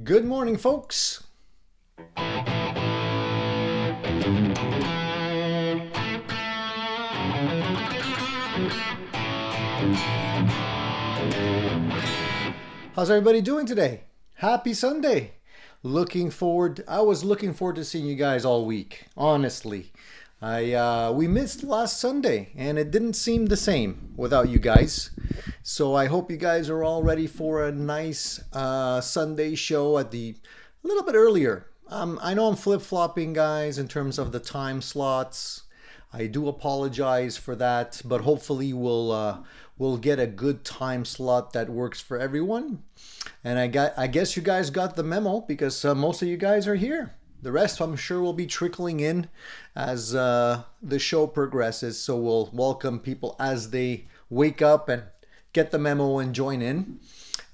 Good morning, folks. How's everybody doing today? Happy Sunday. I was looking forward to seeing you guys all week, honestly. We missed last Sunday and it didn't seem the same without you guys. So I hope you guys are all ready for a nice Sunday show a little bit earlier. I know I'm flip-flopping, guys, in terms of the time slots. I do apologize for that, but hopefully we'll get a good time slot that works for everyone. And I guess you guys got the memo because most of you guys are here. The rest, I'm sure, will be trickling in as the show progresses. So we'll welcome people as they wake up and get the memo and join in.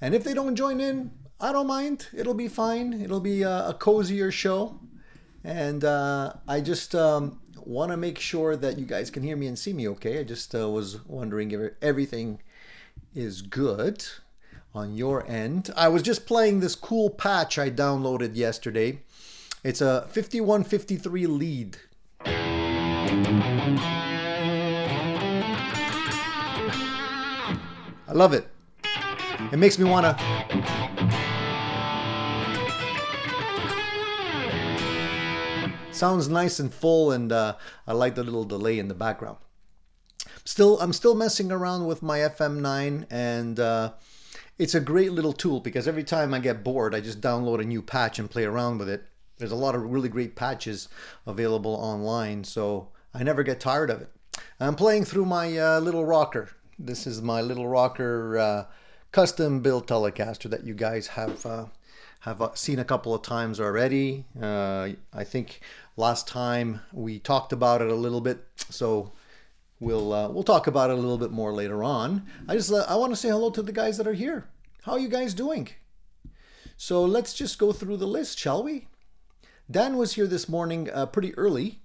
And if they don't join in, I don't mind. It'll be fine. It'll be a cozier show. And I just want to make sure that you guys can hear me and see me okay. I just was wondering if everything is good on your end. I was just playing this cool patch I downloaded yesterday. It's a 5153 lead. I love it. It makes me want to... Sounds nice and full, and I like the little delay in the background. I'm still messing around with my FM9, and it's a great little tool because every time I get bored, I just download a new patch and play around with it. There's a lot of really great patches available online, so I never get tired of it. I'm playing through my little rocker. This is my little rocker custom built Telecaster that you guys have seen a couple of times already. I think last time we talked about it a little bit, so we'll talk about it a little bit more later on. I want to say hello to the guys that are here. How are you guys doing? So let's just go through the list, shall we? Dan was here this morning pretty early,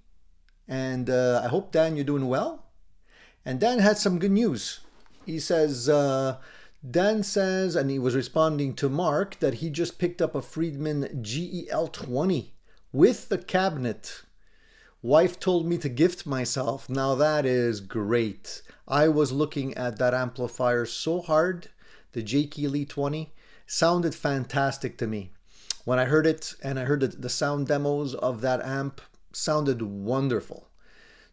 and I hope, Dan, you're doing well. And Dan had some good news. He says, Dan says, and he was responding to Mark, that he just picked up a Friedman GEL20 with the cabinet. Wife told me to gift myself. Now that is great. I was looking at that amplifier so hard. The Jakey Elite 20 sounded fantastic to me. When I heard it, and I heard the sound demos of that amp, sounded wonderful.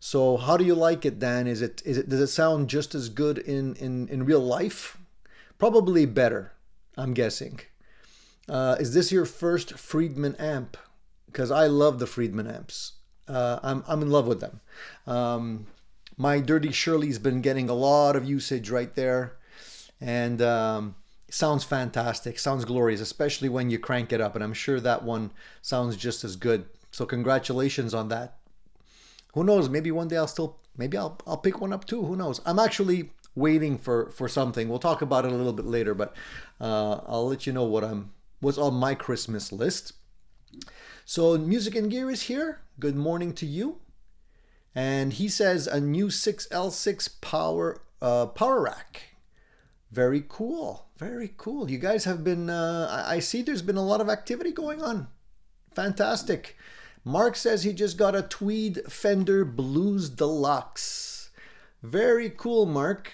So how do you like it, Dan? Does it sound just as good in real life? Probably better, I'm guessing. Is this your first Friedman amp? Because I love the Friedman amps. I'm in love with them. My Dirty Shirley's been getting a lot of usage right there, and sounds fantastic, sounds glorious, especially when you crank it up, and I'm sure that one sounds just as good. So congratulations on that. Who knows, maybe one day I'll pick one up too. Who knows? I'm actually waiting for something. We'll talk about it a little bit later, but I'll let you know what's on my Christmas list. So Music and Gear is here. Good morning to you. And he says a new 6L6 power rack. Very cool. Very cool. You guys have been, I see there's been a lot of activity going on. Fantastic. Mark says he just got a Tweed Fender Blues Deluxe. Very cool, Mark.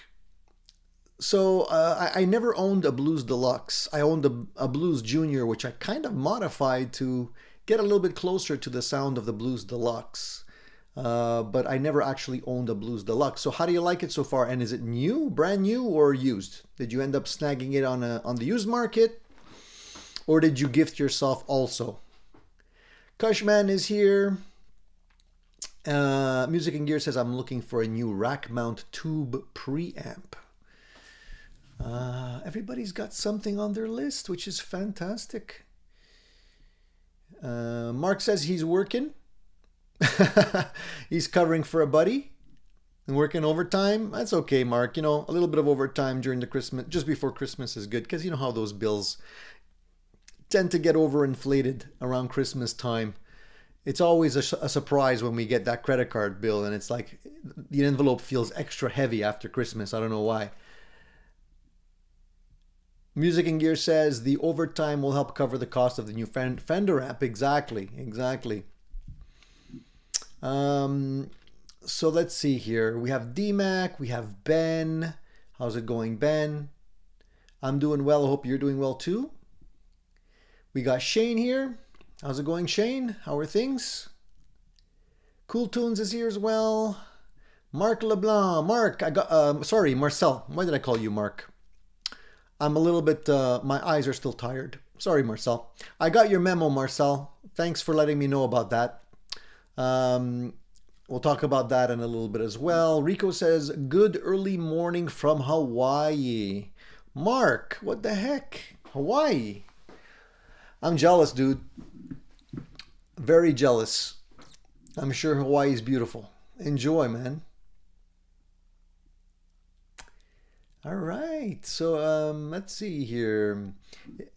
So I never owned a Blues Deluxe. I owned a Blues Junior, which I kind of modified to get a little bit closer to the sound of the Blues Deluxe. But I never actually owned a Blues Deluxe. So how do you like it so far? And is it new, brand new, or used? Did you end up snagging it on the used market? Or did you gift yourself also? Cushman is here. Music and Gear says, I'm looking for a new rack mount tube preamp. Everybody's got something on their list, which is fantastic. Mark says he's working. He's covering for a buddy and working overtime. That's okay, Mark. You know, a little bit of overtime during the Christmas, just before Christmas is good, because you know how those bills tend to get overinflated around Christmas time. It's always a surprise when we get that credit card bill, and it's like the envelope feels extra heavy after Christmas. I don't know why. Music and Gear says the overtime will help cover the cost of the new Fender amp. Exactly, exactly. So let's see here. We have DMAC, we have Ben. How's it going, Ben? I'm doing well. I hope you're doing well too. We got Shane here. How's it going, Shane? How are things? Cool Tunes is here as well. Mark LeBlanc. Mark, I got, sorry, Marcel. Why did I call you Mark? I'm a little bit, my eyes are still tired. Sorry, Marcel. I got your memo, Marcel. Thanks for letting me know about that. We'll talk about that in a little bit as well. Rico says, good early morning from Hawaii. Mark, what the heck? Hawaii? I'm jealous, dude. Very jealous. I'm sure Hawaii is beautiful. Enjoy, man. All right, so let's see here.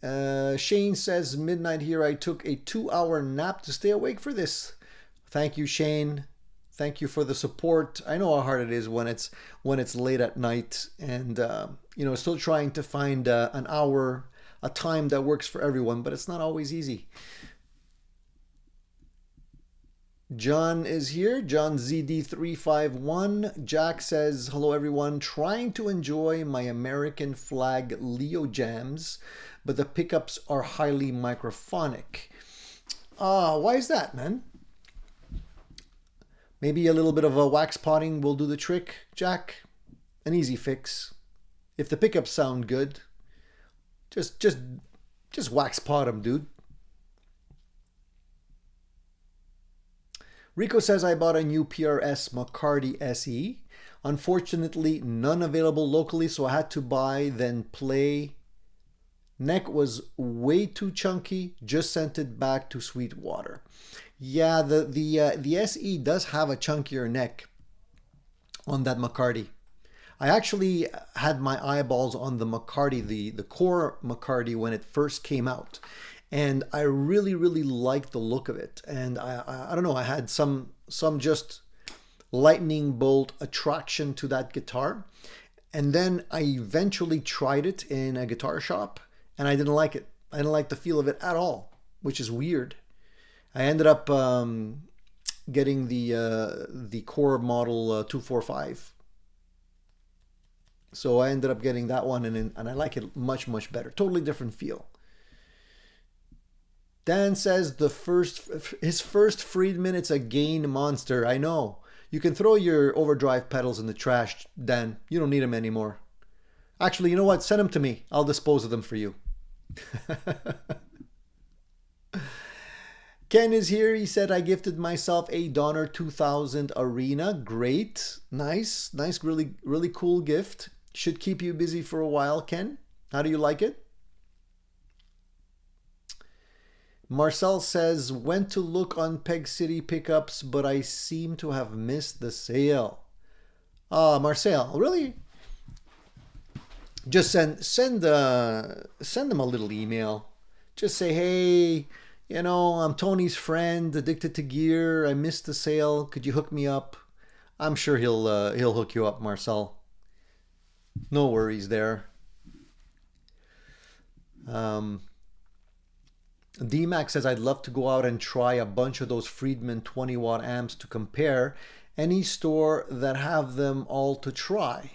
Shane says, midnight here. I took a 2-hour nap to stay awake for this. Thank you, Shane. Thank you for the support. I know how hard it is when it's late at night, and you know, still trying to find an hour, a time that works for everyone, but it's not always easy. John is here. John ZD351. Jack says, hello everyone. Trying to enjoy my American flag Leo jams, but the pickups are highly microphonic. Why is that, man? Maybe a little bit of a wax potting will do the trick, Jack. An easy fix. If the pickups sound good, just wax pot them, dude. Rico says, I bought a new PRS McCarty SE. Unfortunately, none available locally, so I had to buy, then play. Neck was way too chunky, just sent it back to Sweetwater. Yeah, the SE does have a chunkier neck on that McCarty. I actually had my eyeballs on the McCarty, the core McCarty, when it first came out. And I really, really liked the look of it. And I don't know, I had some just lightning bolt attraction to that guitar. And then I eventually tried it in a guitar shop, and I didn't like it. I didn't like the feel of it at all, which is weird. I ended up getting the core model 245. So I ended up getting that one, and I like it much, much better. Totally different feel. Dan says his first Friedman, it's a gain monster. I know. You can throw your overdrive pedals in the trash, Dan. You don't need them anymore. Actually, you know what? Send them to me. I'll dispose of them for you. Ken is here. He said, I gifted myself a Donner 2000 Arena. Great. Nice. Nice, really, really cool gift. Should keep you busy for a while, Ken. How do you like it? Marcel says, went to look on Peg City pickups, but I seem to have missed the sale. Marcel, really? Just send them a little email. Just say, hey, you know, I'm Tony's friend, Addicted to Gear. I missed the sale. Could you hook me up? I'm sure he'll hook you up, Marcel. No worries there. DMAC says, I'd love to go out and try a bunch of those Friedman 20-watt amps to compare. Any store that have them all to try.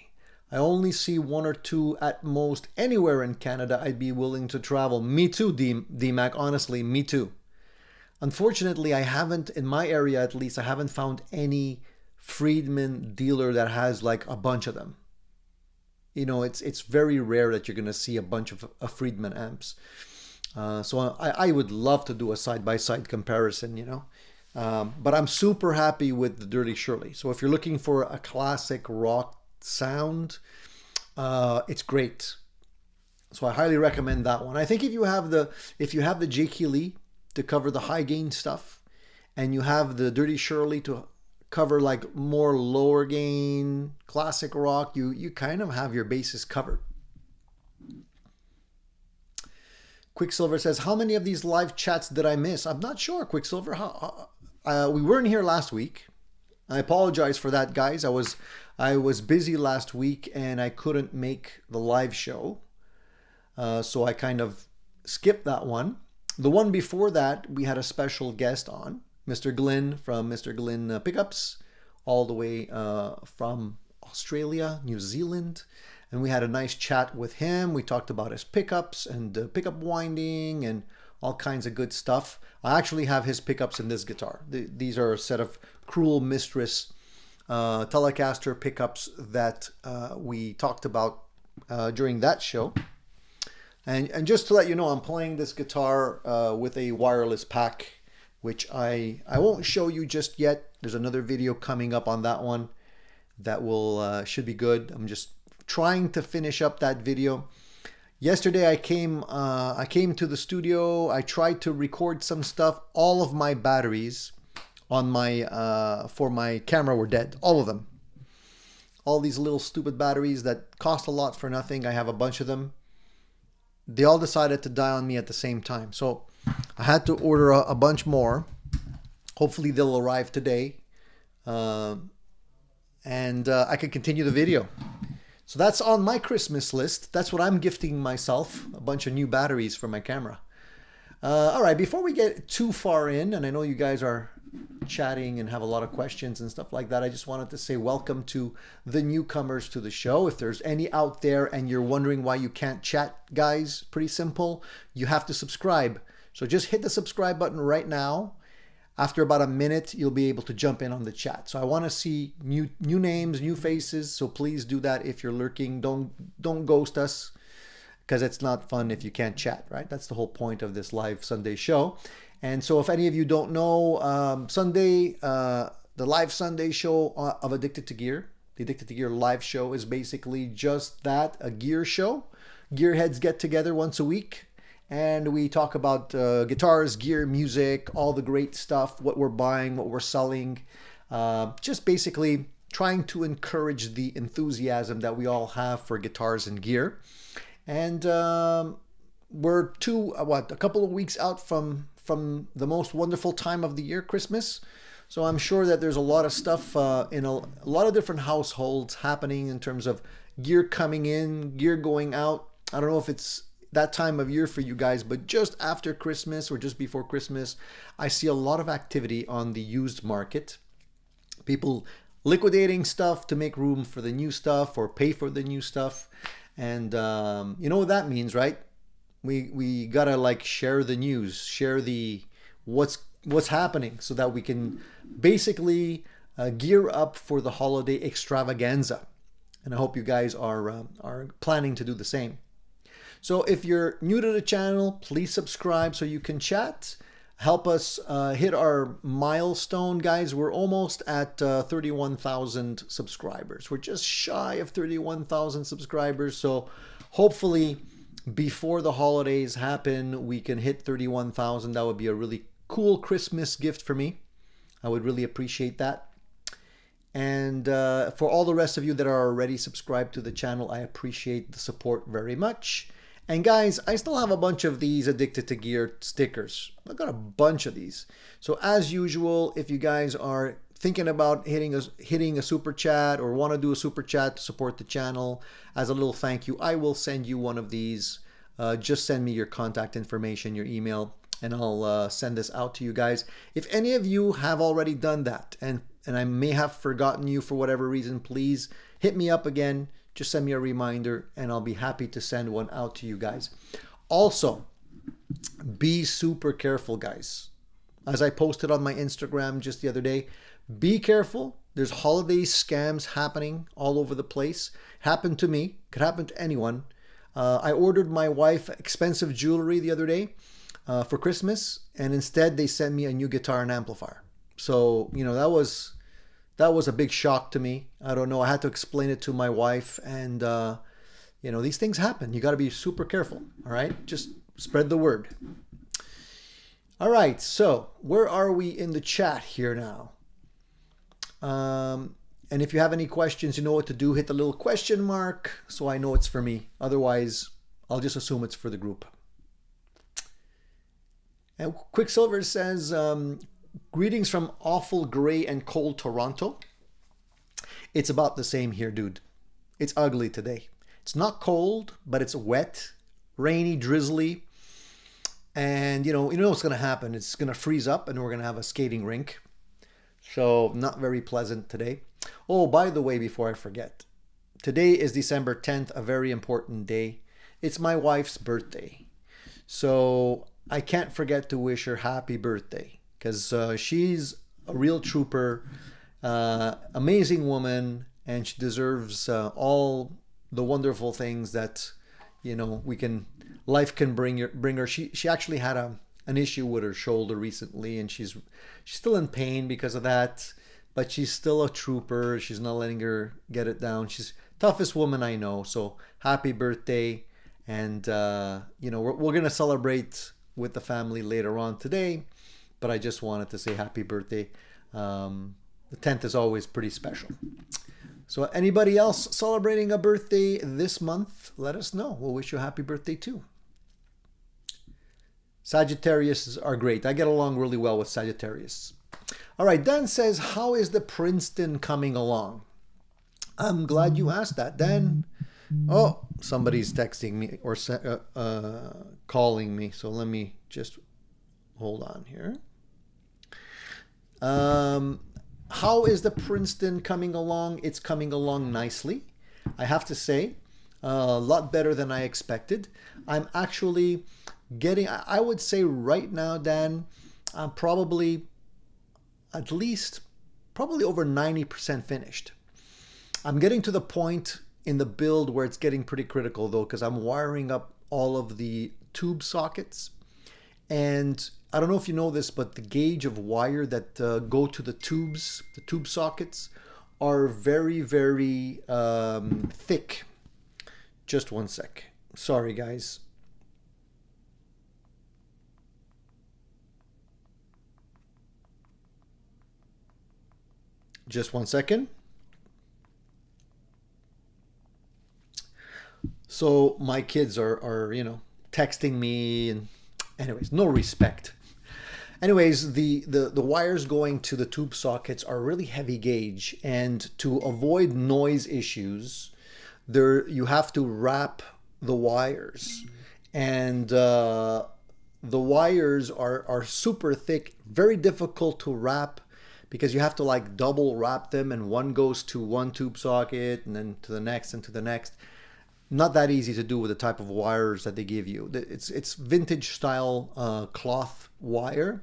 I only see one or two at most. Anywhere in Canada, I'd be willing to travel. Me too, DMAC. Honestly, me too. Unfortunately, I haven't, in my area at least, I haven't found any Friedman dealer that has like a bunch of them. You know, it's very rare that you're going to see a bunch of Friedman amps. So I would love to do a side-by-side comparison, you know. But I'm super happy with the Dirty Shirley. So if you're looking for a classic rock sound, it's great. So I highly recommend that one. I think if you have the J. Keeley to cover the high gain stuff, and you have the Dirty Shirley to cover like more lower gain classic rock, you kind of have your bases covered. Quicksilver says, how many of these live chats did I miss? I'm not sure, Quicksilver. We weren't here last week. I apologize for that, guys. I was busy last week and I couldn't make the live show. So I kind of skipped that one. The one before that, we had a special guest on, Mr. Glynn from Mr. Glynn Pickups, all the way from Australia, New Zealand. And we had a nice chat with him. We talked about his pickups and pickup winding and all kinds of good stuff. I actually have his pickups in this guitar. These are a set of Cruel Mistress Telecaster pickups that we talked about during that show. And just to let you know, I'm playing this guitar with a wireless pack, which I won't show you just yet. There's another video coming up on that one that will should be good. I'm just trying to finish up that video. Yesterday I came to the studio. I tried to record some stuff. All of my batteries on my for my camera were dead. All of them. All these little stupid batteries that cost a lot for nothing. I have a bunch of them. They all decided to die on me at the same time. So I had to order a bunch more. Hopefully they'll arrive today. And I can continue the video. So that's on my Christmas list. That's what I'm gifting myself. A bunch of new batteries for my camera. All right, before we get too far in, and I know you guys are chatting and have a lot of questions and stuff like that, I just wanted to say welcome to the newcomers to the show. If there's any out there and you're wondering why you can't chat, guys, pretty simple. You have to subscribe. So just hit the subscribe button right now. After about a minute, you'll be able to jump in on the chat. So I want to see new names, new faces. So please do that if you're lurking. Don't ghost us, because it's not fun if you can't chat, right? That's the whole point of this live Sunday show. And so if any of you don't know, Sunday, the live Sunday show of Addicted to Gear, the Addicted to Gear live show is basically just that, a gear show. Gearheads get together once a week and we talk about guitars, gear, music, all the great stuff, what we're buying, what we're selling. Just basically trying to encourage the enthusiasm that we all have for guitars and gear. And we're a couple of weeks out from the most wonderful time of the year, Christmas. So I'm sure that there's a lot of stuff in a lot of different households happening in terms of gear coming in, gear going out. I don't know if it's that time of year for you guys, but just after Christmas or just before Christmas, I see a lot of activity on the used market. People liquidating stuff to make room for the new stuff or pay for the new stuff. And you know what that means, right? We gotta like share the news, share the what's happening, so that we can basically gear up for the holiday extravaganza. And I hope you guys are planning to do the same. So if you're new to the channel, please subscribe so you can chat. Help us hit our milestone, guys. We're almost at 31,000 subscribers. We're just shy of 31,000 subscribers. So hopefully before the holidays happen, we can hit 31,000. That would be a really cool Christmas gift for me. I would really appreciate that. And for all the rest of you that are already subscribed to the channel, I appreciate the support very much. And guys, I still have a bunch of these Addicted to Gear stickers. I've got a bunch of these. So as usual, if you guys are thinking about hitting a super chat or want to do a super chat to support the channel as a little thank you, I will send you one of these. Just send me your contact information, your email, and I'll send this out to you guys. If any of you have already done that and I may have forgotten you for whatever reason, please hit me up again. Just send me a reminder and I'll be happy to send one out to you guys. Also, be super careful, guys. As I posted on my Instagram just the other day, be careful. There's holiday scams happening all over the place. Happened to me. Could happen to anyone. I ordered my wife expensive jewelry the other day for Christmas, and instead they sent me a new guitar and amplifier. So, you know, that was a big shock to me. I don't know. I had to explain it to my wife, and you know, these things happen. You got to be super careful. All right, just spread the word. All right, so where are we in the chat here now? And if you have any questions, you know what to do. Hit the little question mark so I know it's for me. Otherwise, I'll just assume it's for the group. And Quicksilver says, greetings from awful gray and cold Toronto. It's about the same here, dude. It's ugly today. It's not cold, but it's wet, rainy, drizzly. And you know what's going to happen. It's going to freeze up and we're going to have a skating rink. So not very pleasant today. Oh, by the way, before I forget, today is December 10th, a very important day. It's my wife's birthday. So I can't forget to wish her happy birthday because she's a real trooper, amazing woman, and she deserves all the wonderful things that, you know, life can bring her. She actually had an issue with her shoulder recently, and she's still in pain because of that, but she's still a trooper. She's not letting her get it down. She's toughest woman I know. So happy birthday. And you know, we're gonna celebrate with the family later on today, but I just wanted to say happy birthday. The 10th is always pretty special. So anybody else celebrating a birthday this month, let us know. We'll wish you a happy birthday too. Sagittarius are great. I get along really well with Sagittarius. All right, Dan says, how is the Princeton coming along? I'm glad you asked that, Dan. Oh, somebody's texting me or calling me. So let me just hold on here. How is the Princeton coming along? It's coming along nicely. I have to say, a lot better than I expected. I'm actually getting, I would say right now, Dan, I'm probably at least over 90% finished. I'm getting to the point in the build where it's getting pretty critical though, because I'm wiring up all of the tube sockets. And I don't know if you know this, but the gauge of wire that go to the tube sockets are very, very thick. Just one sec. Sorry, guys. Just one second. So my kids are you know, texting me, and anyways, no respect. Anyways, the wires going to the tube sockets are really heavy gauge, and to avoid noise issues, you have to wrap the wires, and the wires are super thick, very difficult to wrap because you have to like double wrap them, and one goes to one tube socket and then to the next and to the next. Not that easy to do with the type of wires that they give you. It's vintage style cloth wire,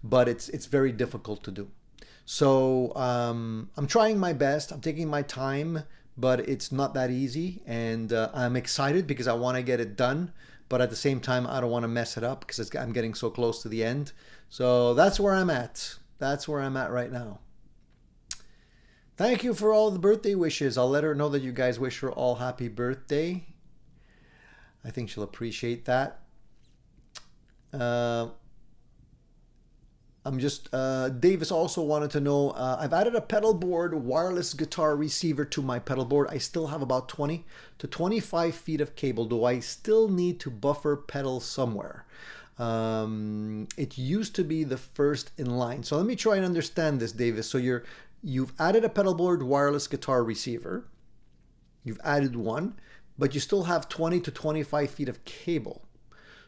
but it's very difficult to do. So I'm trying my best. I'm taking my time, but it's not that easy. And I'm excited because I want to get it done. But at the same time, I don't want to mess it up because I'm getting so close to the end. So that's where I'm at. That's where I'm at right now. Thank you for all the birthday wishes. I'll let her know that you guys wish her all happy birthday. I think she'll appreciate that. Davis also wanted to know, I've added a pedal board wireless guitar receiver to my pedal board. I still have about 20 to 25 feet of cable. Do I still need to buffer pedal somewhere? It used to be the first in line. So let me try and understand this, Davis. So you've added a pedal board wireless guitar receiver. You've added one, but you still have 20 to 25 feet of cable.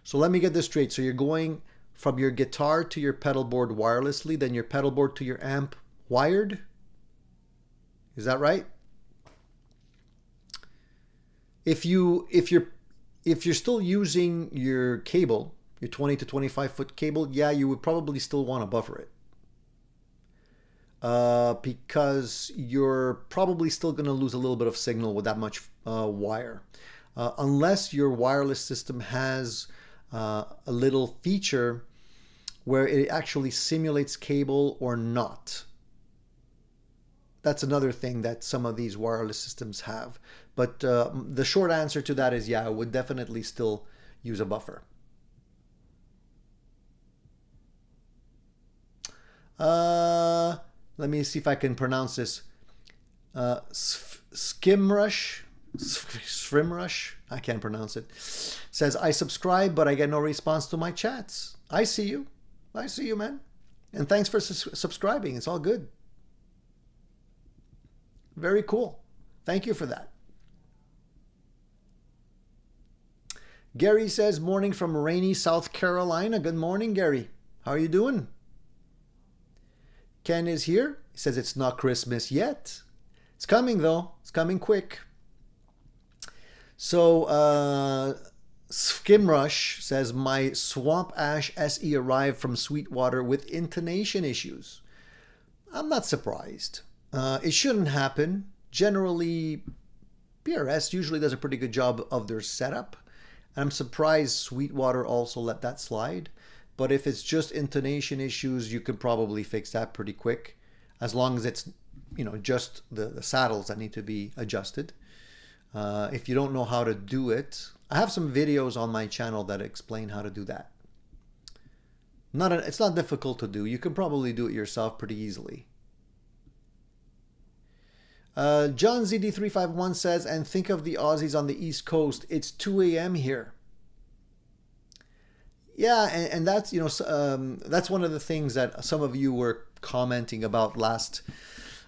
So let me get this straight. So you're going from your guitar to your pedal board wirelessly, then your pedal board to your amp wired? Is that right? If you're still using your cable, your 20 to 25 foot cable, yeah, you would probably still want to buffer it. Because you're probably still going to lose a little bit of signal with that much wire. Unless your wireless system has a little feature where it actually simulates cable or not. That's another thing that some of these wireless systems have. But the short answer to that is, yeah, I would definitely still use a buffer. Let me see if I can pronounce this. Skimrush, I can't pronounce it. Says, I subscribe, but I get no response to my chats. I see you. I see you, man. And thanks for subscribing. It's all good. Very cool. Thank you for that. Gary says, morning from rainy South Carolina. Good morning, Gary. How are you doing? Ken is here. He says it's not Christmas yet. It's coming though. It's coming quick. So Skimrush says, my Swamp Ash SE arrived from Sweetwater with intonation issues. I'm not surprised. It shouldn't happen. Generally, PRS usually does a pretty good job of their setup. I'm surprised Sweetwater also let that slide. But if it's just intonation issues, you can probably fix that pretty quick. As long as it's, just the saddles that need to be adjusted. If you don't know how to do it, I have some videos on my channel that explain how to do that. It's not difficult to do. You can probably do it yourself pretty easily. John ZD351 says, and think of the Aussies on the East Coast. It's 2 a.m. here. Yeah, and that's, that's one of the things that some of you were commenting about last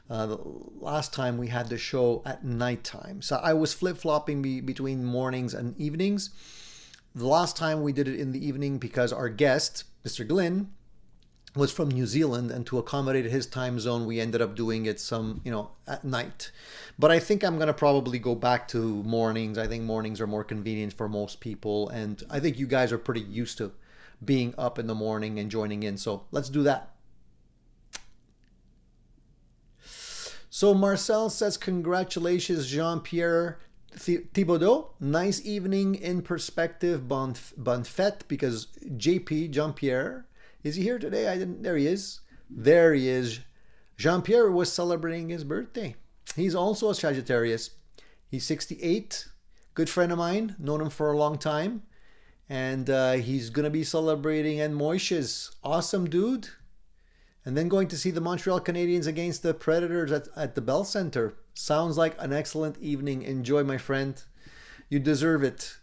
time we had the show at nighttime. So I was flip-flopping between mornings and evenings. The last time we did it in the evening because our guest, Mr. Glynn, was from New Zealand, and to accommodate his time zone, we ended up doing it at night. But I think I'm going to probably go back to mornings. I think mornings are more convenient for most people, and I think you guys are pretty used to being up in the morning and joining in. So let's do that. So Marcel says, congratulations, Jean-Pierre Thibodeau. Nice evening in perspective, bon fête, because JP, Jean-Pierre, is he here today? There he is. There he is. Jean-Pierre was celebrating his birthday. He's also a Sagittarius. He's 68. Good friend of mine. Known him for a long time. And he's going to be celebrating en Moishes. Awesome dude. And then going to see the Montreal Canadiens against the Predators at the Bell Center. Sounds like an excellent evening. Enjoy, my friend. You deserve it.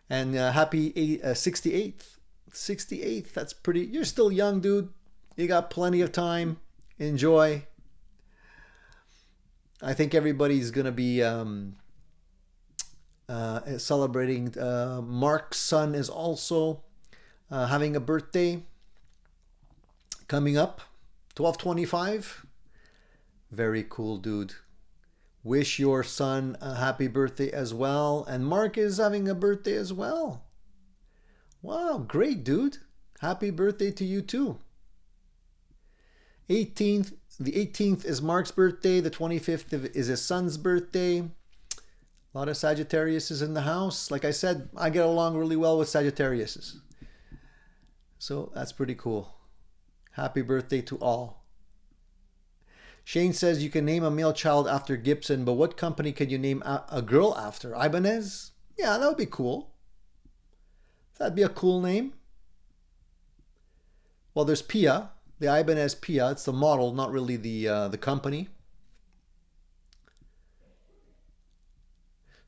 And happy 68th. 68th. That's pretty. You're still young, dude. You got plenty of time. Enjoy. I think everybody's going to be celebrating. Mark's son is also having a birthday coming up. 12/25. Very cool, dude. Wish your son a happy birthday as well. And Mark is having a birthday as well. Wow, great, dude. Happy birthday to you too. 18th. The 18th is Mark's birthday. The 25th is his son's birthday. A lot of Sagittarius is in the house. Like I said, I get along really well with Sagittarius. So that's pretty cool. Happy birthday to all. Shane says you can name a male child after Gibson, but what company can you name a girl after? Ibanez? Yeah, that would be cool. That'd be a cool name. Well, there's Pia, the Ibanez Pia. It's the model, not really the company.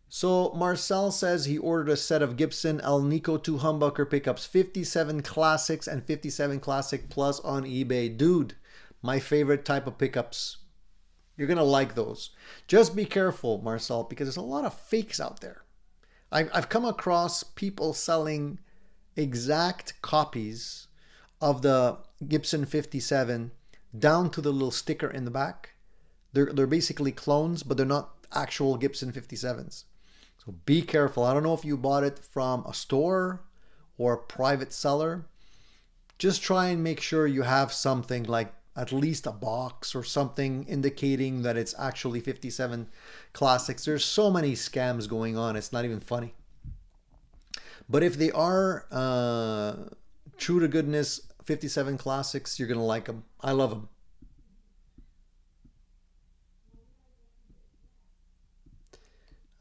So Marcel says he ordered a set of Gibson El Nico 2 humbucker pickups, 57 Classics and 57 Classic Plus on eBay. Dude, my favorite type of pickups. You're going to like those. Just be careful, Marcel, because there's a lot of fakes out there. I've come across people selling exact copies of the Gibson 57 down to the little sticker in the back. They're basically clones, but they're not actual Gibson 57s. So be careful. I don't know if you bought it from a store or a private seller. Just try and make sure you have something like at least a box or something indicating that it's actually 57 Classics. There's so many scams going on. It's not even funny. But if they are true to goodness 57 Classics, you're going to like them. I love them.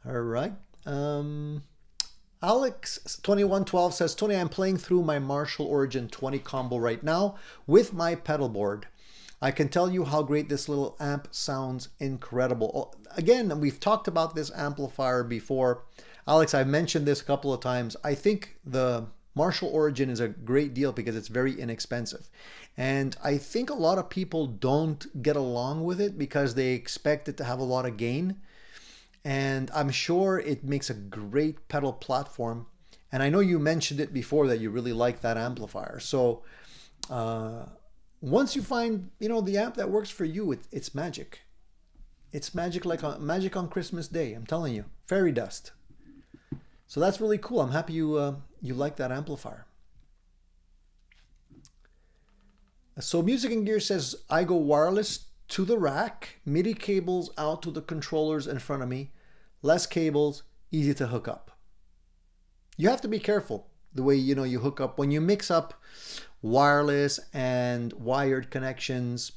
All right. Alex2112 says, Tony, I'm playing through my Marshall Origin 20 combo right now with my pedal board. I can tell you how great this little amp sounds. Incredible. Again, we've talked about this amplifier before. Alex, I've mentioned this a couple of times. I think the Marshall Origin is a great deal because it's very inexpensive. And I think a lot of people don't get along with it because they expect it to have a lot of gain. And I'm sure it makes a great pedal platform And I know you mentioned it before that you really like that amplifier. So once you find, you know, the amp that works for you, it's magic. It's magic, like magic on Christmas Day. I'm telling you, fairy dust. So that's really cool. I'm happy you like that amplifier. So Music and Gear says, I go wireless to the rack, MIDI cables out to the controllers in front of me, less cables, easy to hook up. You have to be careful the way, you know, you hook up. When you mix up wireless and wired connections,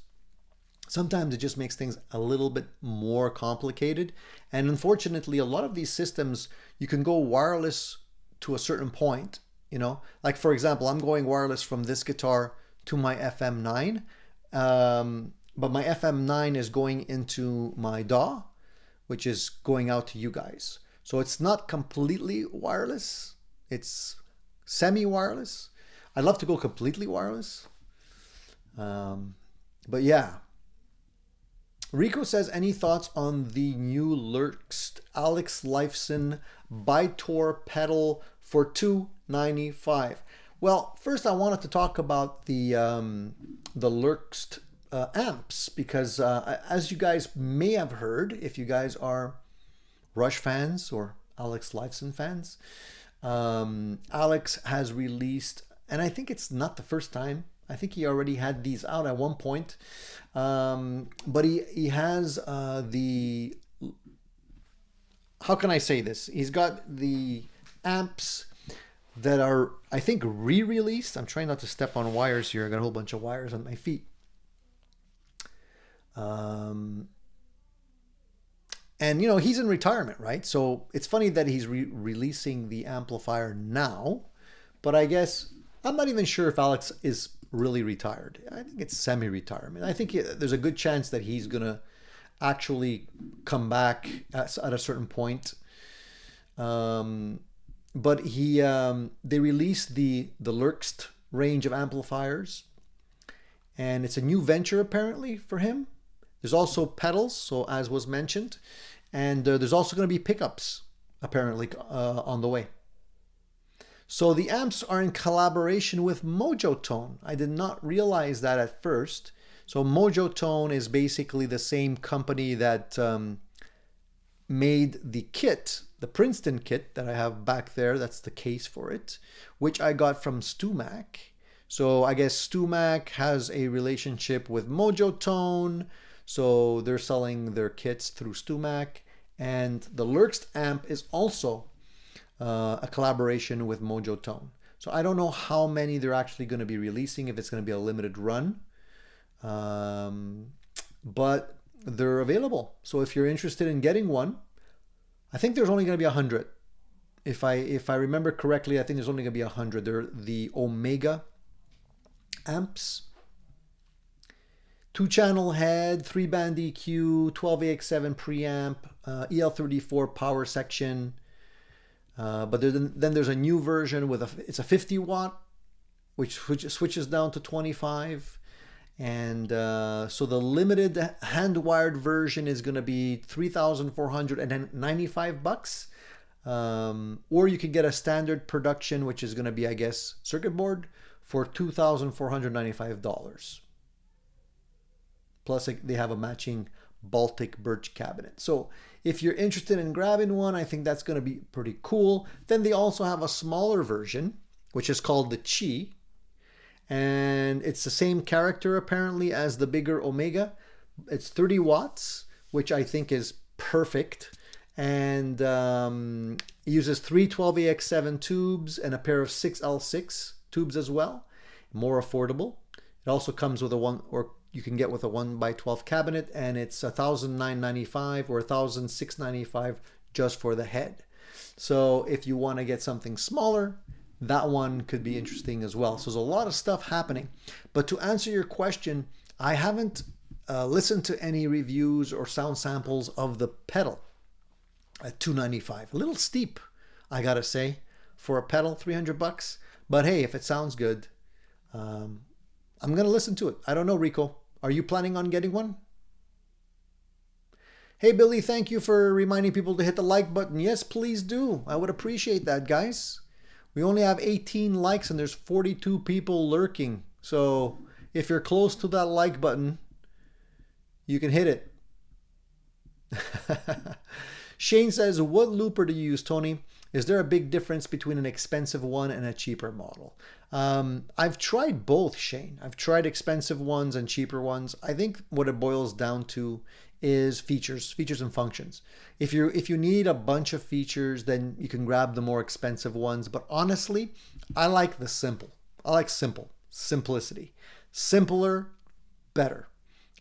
sometimes it just makes things a little bit more complicated. And unfortunately, a lot of these systems, you can go wireless to a certain point, you know, like for example, I'm going wireless from this guitar to my FM9, but my FM9 is going into my DAW, which is going out to you guys. So it's not completely wireless, it's semi-wireless. I'd love to go completely wireless. But yeah. Rico says, any thoughts on the new Lurkst Alex Lifeson Bitor pedal for $295? Well, first I wanted to talk about the Lurkst amps, because as you guys may have heard, if you guys are Rush fans or Alex Lifeson fans, Alex has released, and I think it's not the first time, I think he already had these out at one point, but he has the, how can I say this? He's got the amps that are, I think, re-released. I'm trying not to step on wires here. I got a whole bunch of wires on my feet. And, you know, he's in retirement, right? So it's funny that he's releasing the amplifier now, but I guess, I'm not even sure if Alex is really retired. I think it's semi-retirement. I think there's a good chance that he's going to actually come back at a certain point. But they released the Lurkst range of amplifiers, and it's a new venture apparently for him. There's also pedals, so as was mentioned, and there's also going to be pickups apparently on the way. So the amps are in collaboration with Mojo Tone. I did not realize that at first. So Mojo Tone is basically the same company that made the kit, the Princeton kit that I have back there. That's the case for it, which I got from StewMac. So I guess StewMac has a relationship with Mojo Tone. So they're selling their kits through StewMac. And the Lurkst amp is also a collaboration with Mojo Tone. So I don't know how many they're actually going to be releasing, if it's going to be a limited run. But they're available. So if you're interested in getting one, I think there's only going to be 100. If I remember correctly, I think there's only going to be 100. They're the Omega amps. 2-channel head, 3-band EQ, 12AX7 preamp, EL34 power section. But then there's a new version with it's a 50 watt, which switches down to 25. And so the limited hand-wired version is going to be $3,495. Or you can get a standard production, which is going to be, I guess, circuit board for $2,495. Plus, they have a matching Baltic birch cabinet. So if you're interested in grabbing one, I think that's going to be pretty cool. Then they also have a smaller version, which is called the Chi. And it's the same character apparently as the bigger Omega. It's 30 watts, which I think is perfect. And it uses 3 12AX7 tubes and a pair of 6L6 tubes as well. More affordable. It also comes with you can get with a 1x12 cabinet, and it's $1,995 or $1,695 just for the head. So if you want to get something smaller, that one could be interesting as well. So there's a lot of stuff happening. But to answer your question, I haven't listened to any reviews or sound samples of the pedal at $295. A little steep, I gotta say, for a pedal, $300. But hey, if it sounds good, I'm gonna listen to it. I don't know, Rico. Are you planning on getting one? Hey, Billy, thank you for reminding people to hit the like button. Yes, please do. I would appreciate that, guys. We only have 18 likes and there's 42 people lurking. So if you're close to that like button, you can hit it. Shane says, what looper do you use, Tony? Is there a big difference between an expensive one and a cheaper model? I've tried both, Shane. I've tried expensive ones and cheaper ones. I think what it boils down to is features and functions. If you need a bunch of features, then you can grab the more expensive ones. But honestly, I like the simple. I like simplicity. Simpler, better,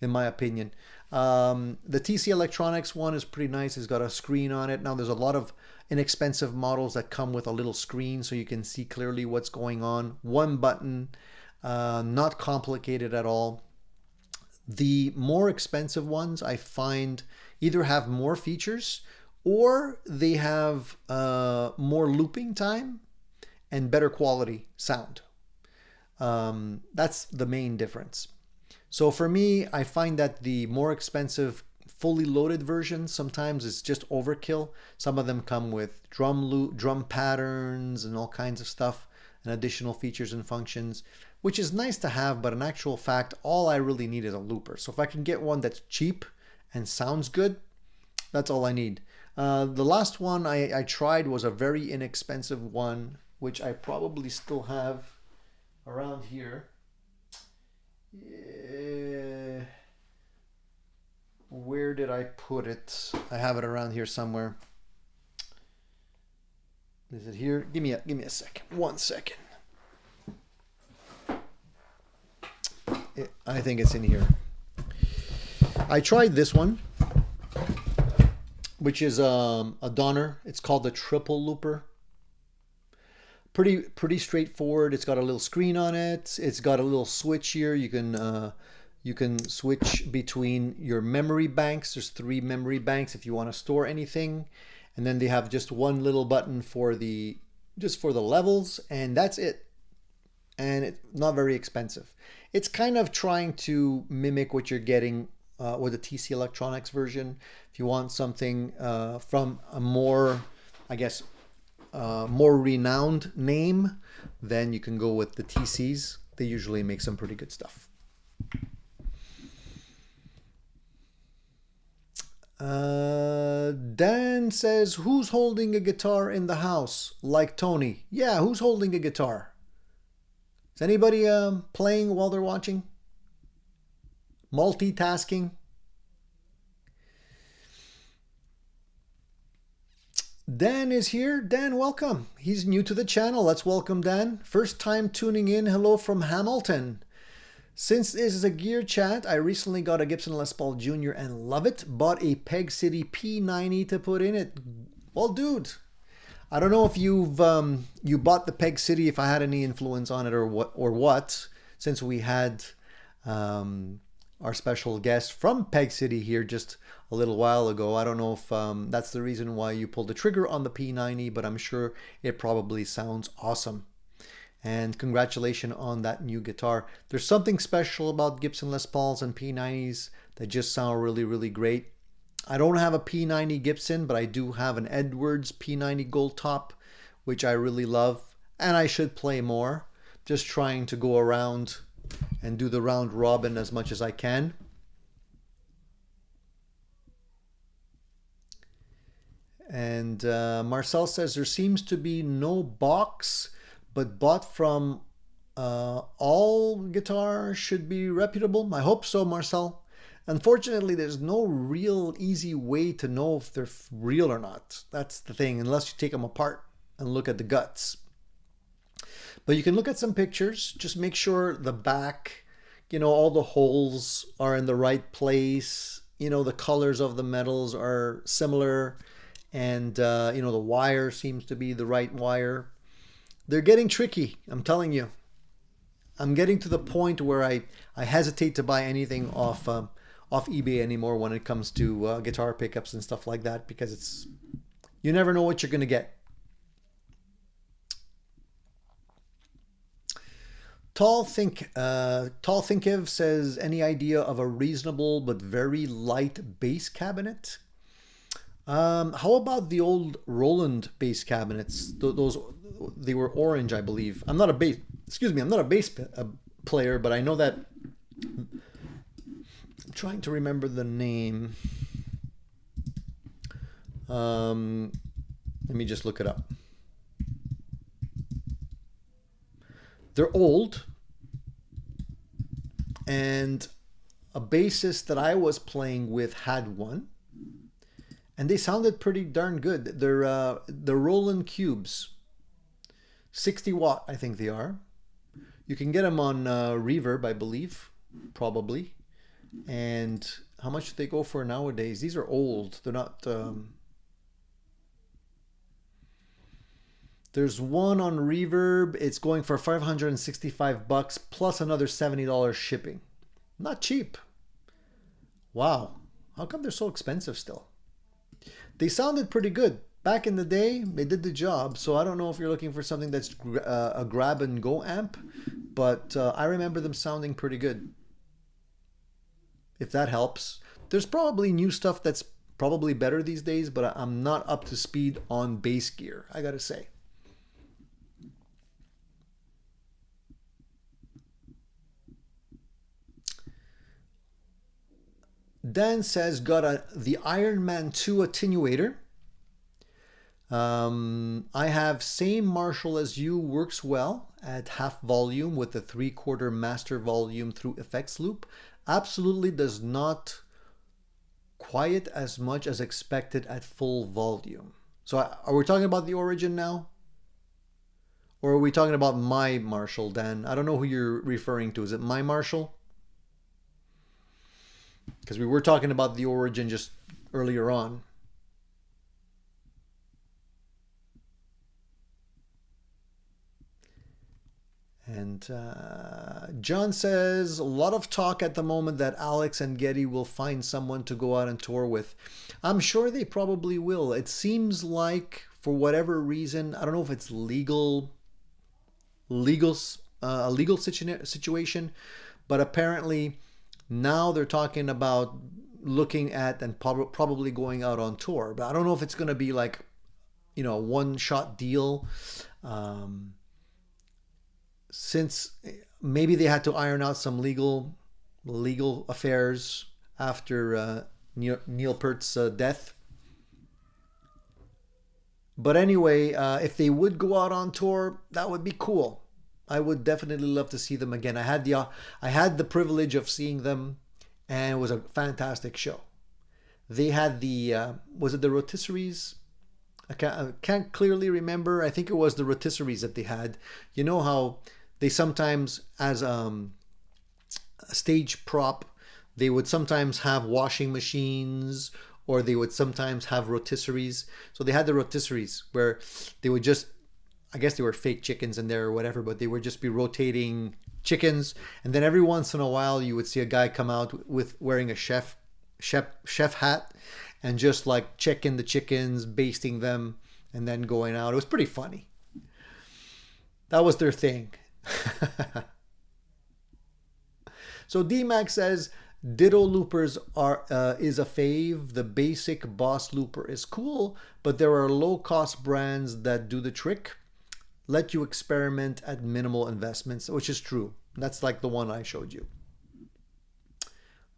in my opinion. The TC Electronics one is pretty nice. It's got a screen on it. Now there's a lot of inexpensive models that come with a little screen so you can see clearly what's going on. One button, not complicated at all. The more expensive ones I find either have more features or they have more looping time and better quality sound. That's the main difference. So for me, I find that the more expensive fully loaded version sometimes is just overkill. Some of them come with drum patterns and all kinds of stuff and additional features and functions, which is nice to have, but in actual fact, all I really need is a looper. So if I can get one that's cheap and sounds good, that's all I need. The last one I tried was a very inexpensive one, which I probably still have around here. Where did I put it? I have it around here somewhere. Is it here? Give me a second. 1 second. I think it's in here. I tried this one, which is a Donner. It's called the triple looper. Pretty straightforward. It's got a little screen on it. It's got a little switch here. You can switch between your memory banks. There's 3 memory banks if you want to store anything, and then they have just one little button for the levels, and that's it. And it's not very expensive. It's kind of trying to mimic what you're getting with the TC Electronics version. If you want something from a more, I guess, more renowned name, then you can go with the TCs. They usually make some pretty good stuff. Dan says, who's holding a guitar in the house like Tony? Yeah, who's holding a guitar? Is anybody playing while they're watching? Multitasking? Dan is here. Dan, welcome. He's new to the channel. Let's welcome Dan. First time tuning in. Hello from Hamilton. Since this is a gear chat, I recently got a Gibson Les Paul Jr. and love it. Bought a Peg City P90 to put in it. Well, dude, I don't know if you bought the Peg City, if I had any influence on it or what, since we had our special guest from Peg City here just a little while ago. I don't know if that's the reason why you pulled the trigger on the P90, but I'm sure it probably sounds awesome. And congratulations on that new guitar. There's something special about Gibson Les Pauls and P90s that just sound really, really great. I don't have a P90 Gibson, but I do have an Edwards P90 Gold Top, which I really love, and I should play more. Just trying to go around and do the round robin as much as I can. And Marcel says there seems to be no box, but bought from all guitar should be reputable. I hope so, Marcel. Unfortunately, there's no real easy way to know if they're real or not. That's the thing, unless you take them apart and look at the guts. But you can look at some pictures. Just make sure the back, all the holes are in the right place. The colors of the metals are similar. And, the wire seems to be the right wire. They're getting tricky, I'm telling you. I'm getting to the point where I hesitate to buy anything off eBay anymore when it comes to guitar pickups and stuff like that, because you never know what you're going to get. Tall Thinkiv says, any idea of a reasonable but very light bass cabinet? How about the old Roland bass cabinets? Those, they were orange, I believe. I'm not a bass, excuse me, I'm not a bass player, but I know that. I'm trying to remember the name. Let me just look it up. They're old, and a bassist that I was playing with had one, and they sounded pretty darn good. They're the Roland Cubes, 60 watt, I think they are. You can get them on Reverb, I believe, probably. And how much do they go for nowadays? These are old. They're not. There's one on Reverb. It's going for $565 plus another $70 shipping. Not cheap. Wow. How come they're so expensive still? They sounded pretty good. Back in the day, they did the job. So I don't know if you're looking for something that's a grab and go amp, but I remember them sounding pretty good. If that helps. There's probably new stuff that's probably better these days, but I'm not up to speed on bass gear, I gotta say. Dan says, got the Iron Man 2 attenuator. I have same Marshall as you, works well at half volume with the 3/4 master volume through effects loop. Absolutely does not quiet as much as expected at full volume. So are we talking about the Origin now? Or are we talking about my Marshall, Dan? I don't know who you're referring to. Is it my Marshall? Because we were talking about the Origin just earlier on. And John says, a lot of talk at the moment that Alex and Getty will find someone to go out and tour with. I'm sure they probably will. It seems like, for whatever reason, I don't know if it's a legal situation, but apparently now they're talking about looking at and probably going out on tour. But I don't know if it's going to be like, you know, a one-shot deal. Since maybe they had to iron out some legal affairs after Neil Peart's death. But anyway, if they would go out on tour, that would be cool. I would definitely love to see them again. I had the privilege of seeing them, and it was a fantastic show. They had the was it the rotisseries? I can't clearly remember. I think it was the rotisseries that they had. You know how they sometimes, as a stage prop, they would sometimes have washing machines, or they would sometimes have rotisseries. So they had the rotisseries where they would just, I guess they were fake chickens in there or whatever, but they would just be rotating chickens. And then every once in a while you would see a guy come out with wearing a chef hat and just like checking the chickens, basting them, and then going out. It was pretty funny. That was their thing. So D-Mac says, Ditto loopers is a fave. The basic Boss looper is cool, but there are low-cost brands that do the trick. Let you experiment at minimal investments, which is true. That's like the one I showed you.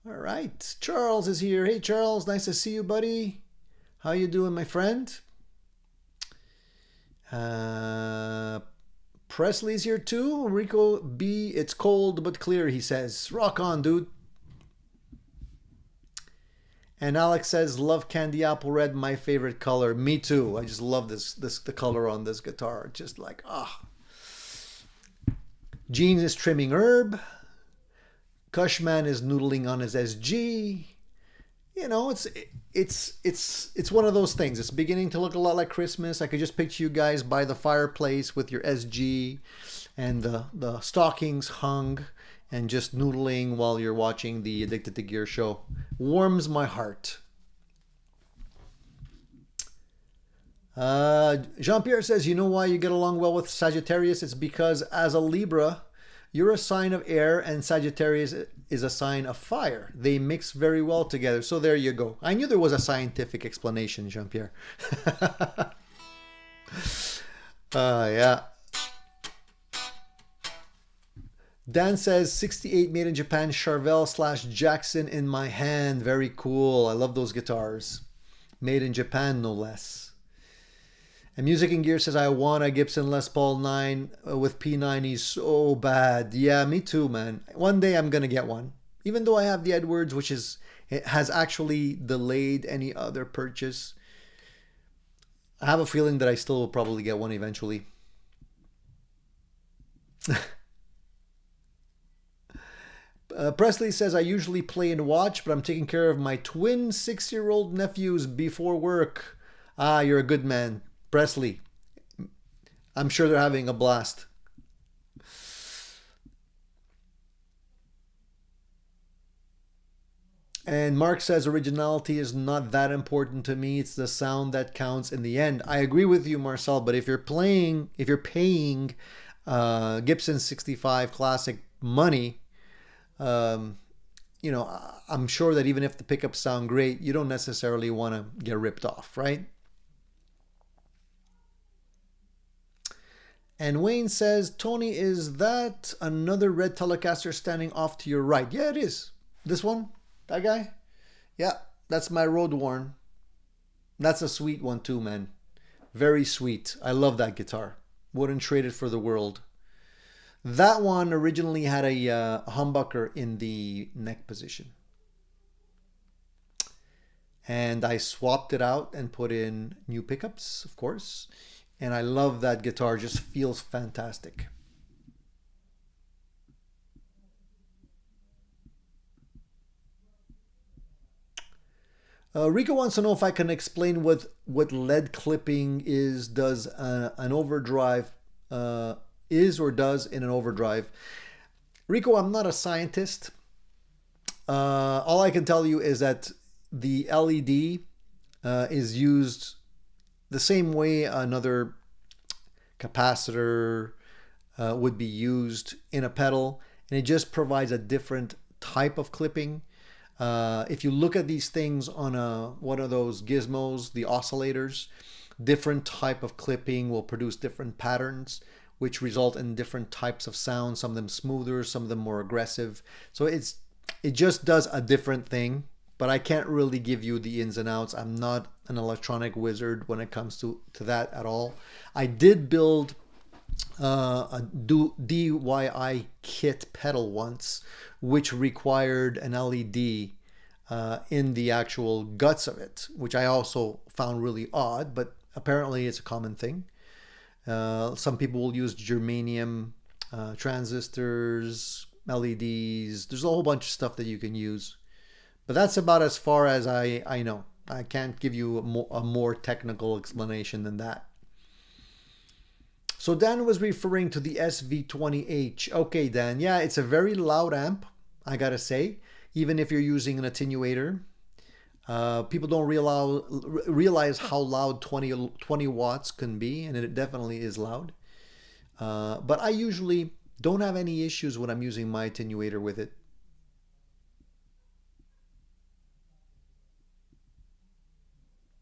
All right, Charles is here. Hey, Charles, nice to see you, buddy. How you doing, my friend? Presley's here too. Rico B, it's cold but clear, he says. Rock on, dude. And Alex says, love candy apple red, my favorite color. Me too. I just love the color on this guitar. Just like, ah. Gene is trimming herb. Cushman is noodling on his SG. You know, it's one of those things. It's beginning to look a lot like Christmas. I could just picture you guys by the fireplace with your SG and the stockings hung and just noodling while you're watching the Addicted to Gear show. Warms my heart. Jean-Pierre says, you know why you get along well with Sagittarius? It's because as a Libra, you're a sign of air, and Sagittarius is a sign of fire. They mix very well together. So there you go. I knew there was a scientific explanation, Jean-Pierre. Yeah. Dan says 68 made in Japan, Charvel / Jackson in my hand. Very cool. I love those guitars. Made in Japan, no less. And Music and Gear says, I want a Gibson Les Paul 9 with P90 so bad. Yeah, me too, man. One day I'm going to get one. Even though I have the Edwards, which it has actually delayed any other purchase. I have a feeling that I still will probably get one eventually. Presley says, I usually play and watch, but I'm taking care of my twin 6-year-old nephews before work. Ah, you're a good man, Presley. I'm sure they're having a blast. And Mark says, originality is not that important to me. It's the sound that counts in the end. I agree with you, Marcel, but if you're paying Gibson 65 Classic money, you know, I'm sure that even if the pickups sound great, you don't necessarily want to get ripped off, right? And Wayne says, Tony, is that another red Telecaster standing off to your right? Yeah, it is. This one? That guy? Yeah, that's my Road Worn. That's a sweet one too, man. Very sweet. I love that guitar. Wouldn't trade it for the world. That one originally had a humbucker in the neck position. And I swapped it out and put in new pickups, of course. And I love that guitar. Just feels fantastic. Rico wants to know if I can explain what lead clipping is, does an overdrive, is or does in an overdrive. Rico, I'm not a scientist. All I can tell you is that the LED is used the same way another capacitor would be used in a pedal, and it just provides a different type of clipping. If you look at these things on one of those gizmos, the oscillators, different type of clipping will produce different patterns, which result in different types of sound, some of them smoother, some of them more aggressive. So it just does a different thing, but I can't really give you the ins and outs. I'm not an electronic wizard when it comes to that at all. I did build a DIY kit pedal once, which required an LED in the actual guts of it, which I also found really odd, but apparently it's a common thing. Some people will use germanium transistors, LEDs. There's a whole bunch of stuff that you can use, but that's about as far as I know. I can't give you a more technical explanation than that. So Dan was referring to the SV20H. Okay, Dan. Yeah, it's a very loud amp, I gotta say, even if you're using an attenuator. People don't realize how loud 20 watts can be, and it definitely is loud. But I usually don't have any issues when I'm using my attenuator with it.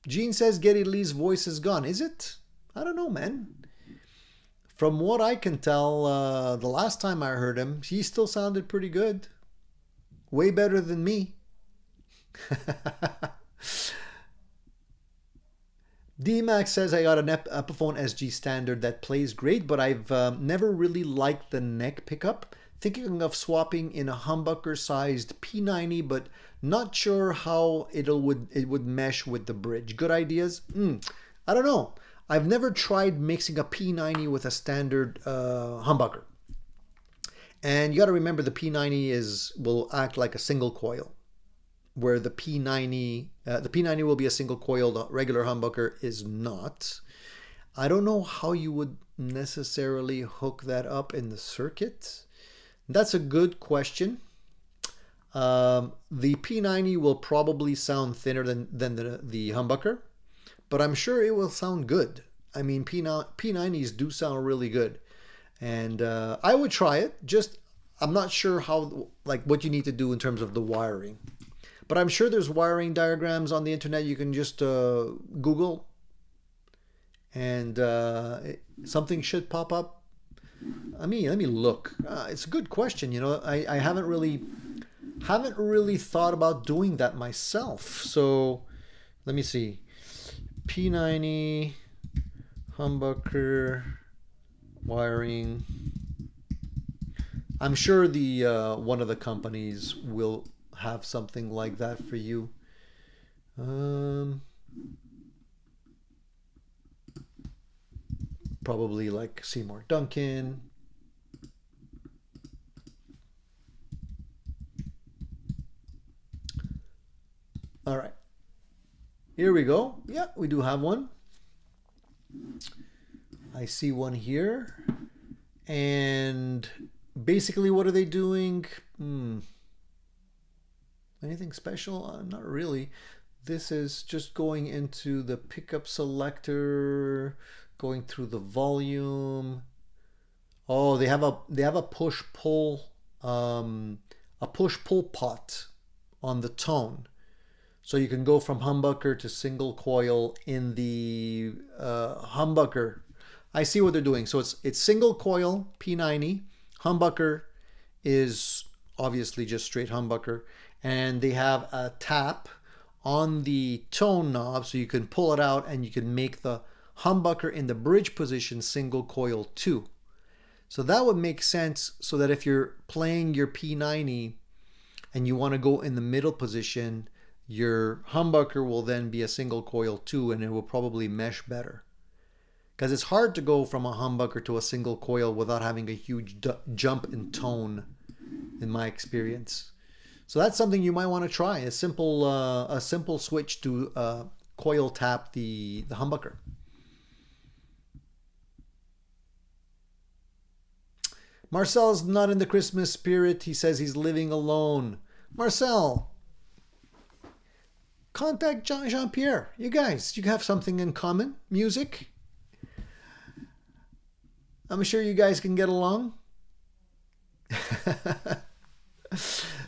Gene says Geddy Lee's voice is gone. Is it? I don't know, man. From what I can tell, the last time I heard him, he still sounded pretty good. Way better than me. D-Max says, I got an Epiphone SG Standard that plays great, but I've never really liked the neck pickup. Thinking of swapping in a humbucker-sized P90, but not sure how it would mesh with the bridge. Good ideas? I don't know. I've never tried mixing a P90 with a standard humbucker. And you got to remember the P90 will act like a single coil, where the P90 will be a single coil. The regular humbucker is not. I don't know how you would necessarily hook that up in the circuit. That's a good question. The P90 will probably sound thinner than the humbucker, but I'm sure it will sound good. I mean, P90s do sound really good. And I would try it. Just I'm not sure how, like, what you need to do in terms of the wiring. But I'm sure there's wiring diagrams on the internet. You can just Google, and something should pop up. I mean, let me look. It's a good question. You know, I haven't really thought about doing that myself. So let me see. P90 humbucker wiring. I'm sure the one of the companies will have something like that for you. Probably like Seymour Duncan. All right, here we go. Yeah, we do have one. I see one here. And basically, what are they doing? Anything special? Not really. This is just going into the pickup selector, going through the volume. Oh, they have a push-pull pot on the tone. So you can go from humbucker to single coil in the humbucker. I see what they're doing. So it's single coil P90. Humbucker is obviously just straight humbucker. And they have a tap on the tone knob so you can pull it out and you can make the humbucker in the bridge position single coil 2. So that would make sense, so that if you're playing your P90 and you want to go in the middle position, your humbucker will then be a single coil 2 and it will probably mesh better. Because it's hard to go from a humbucker to a single coil without having a huge jump in tone, in my experience. So that's something you might want to try, a simple switch to coil tap the humbucker. Marcel's not in the Christmas spirit. He says he's living alone. Marcel, contact Jean-Pierre. You guys, you have something in common. Music. I'm sure you guys can get along.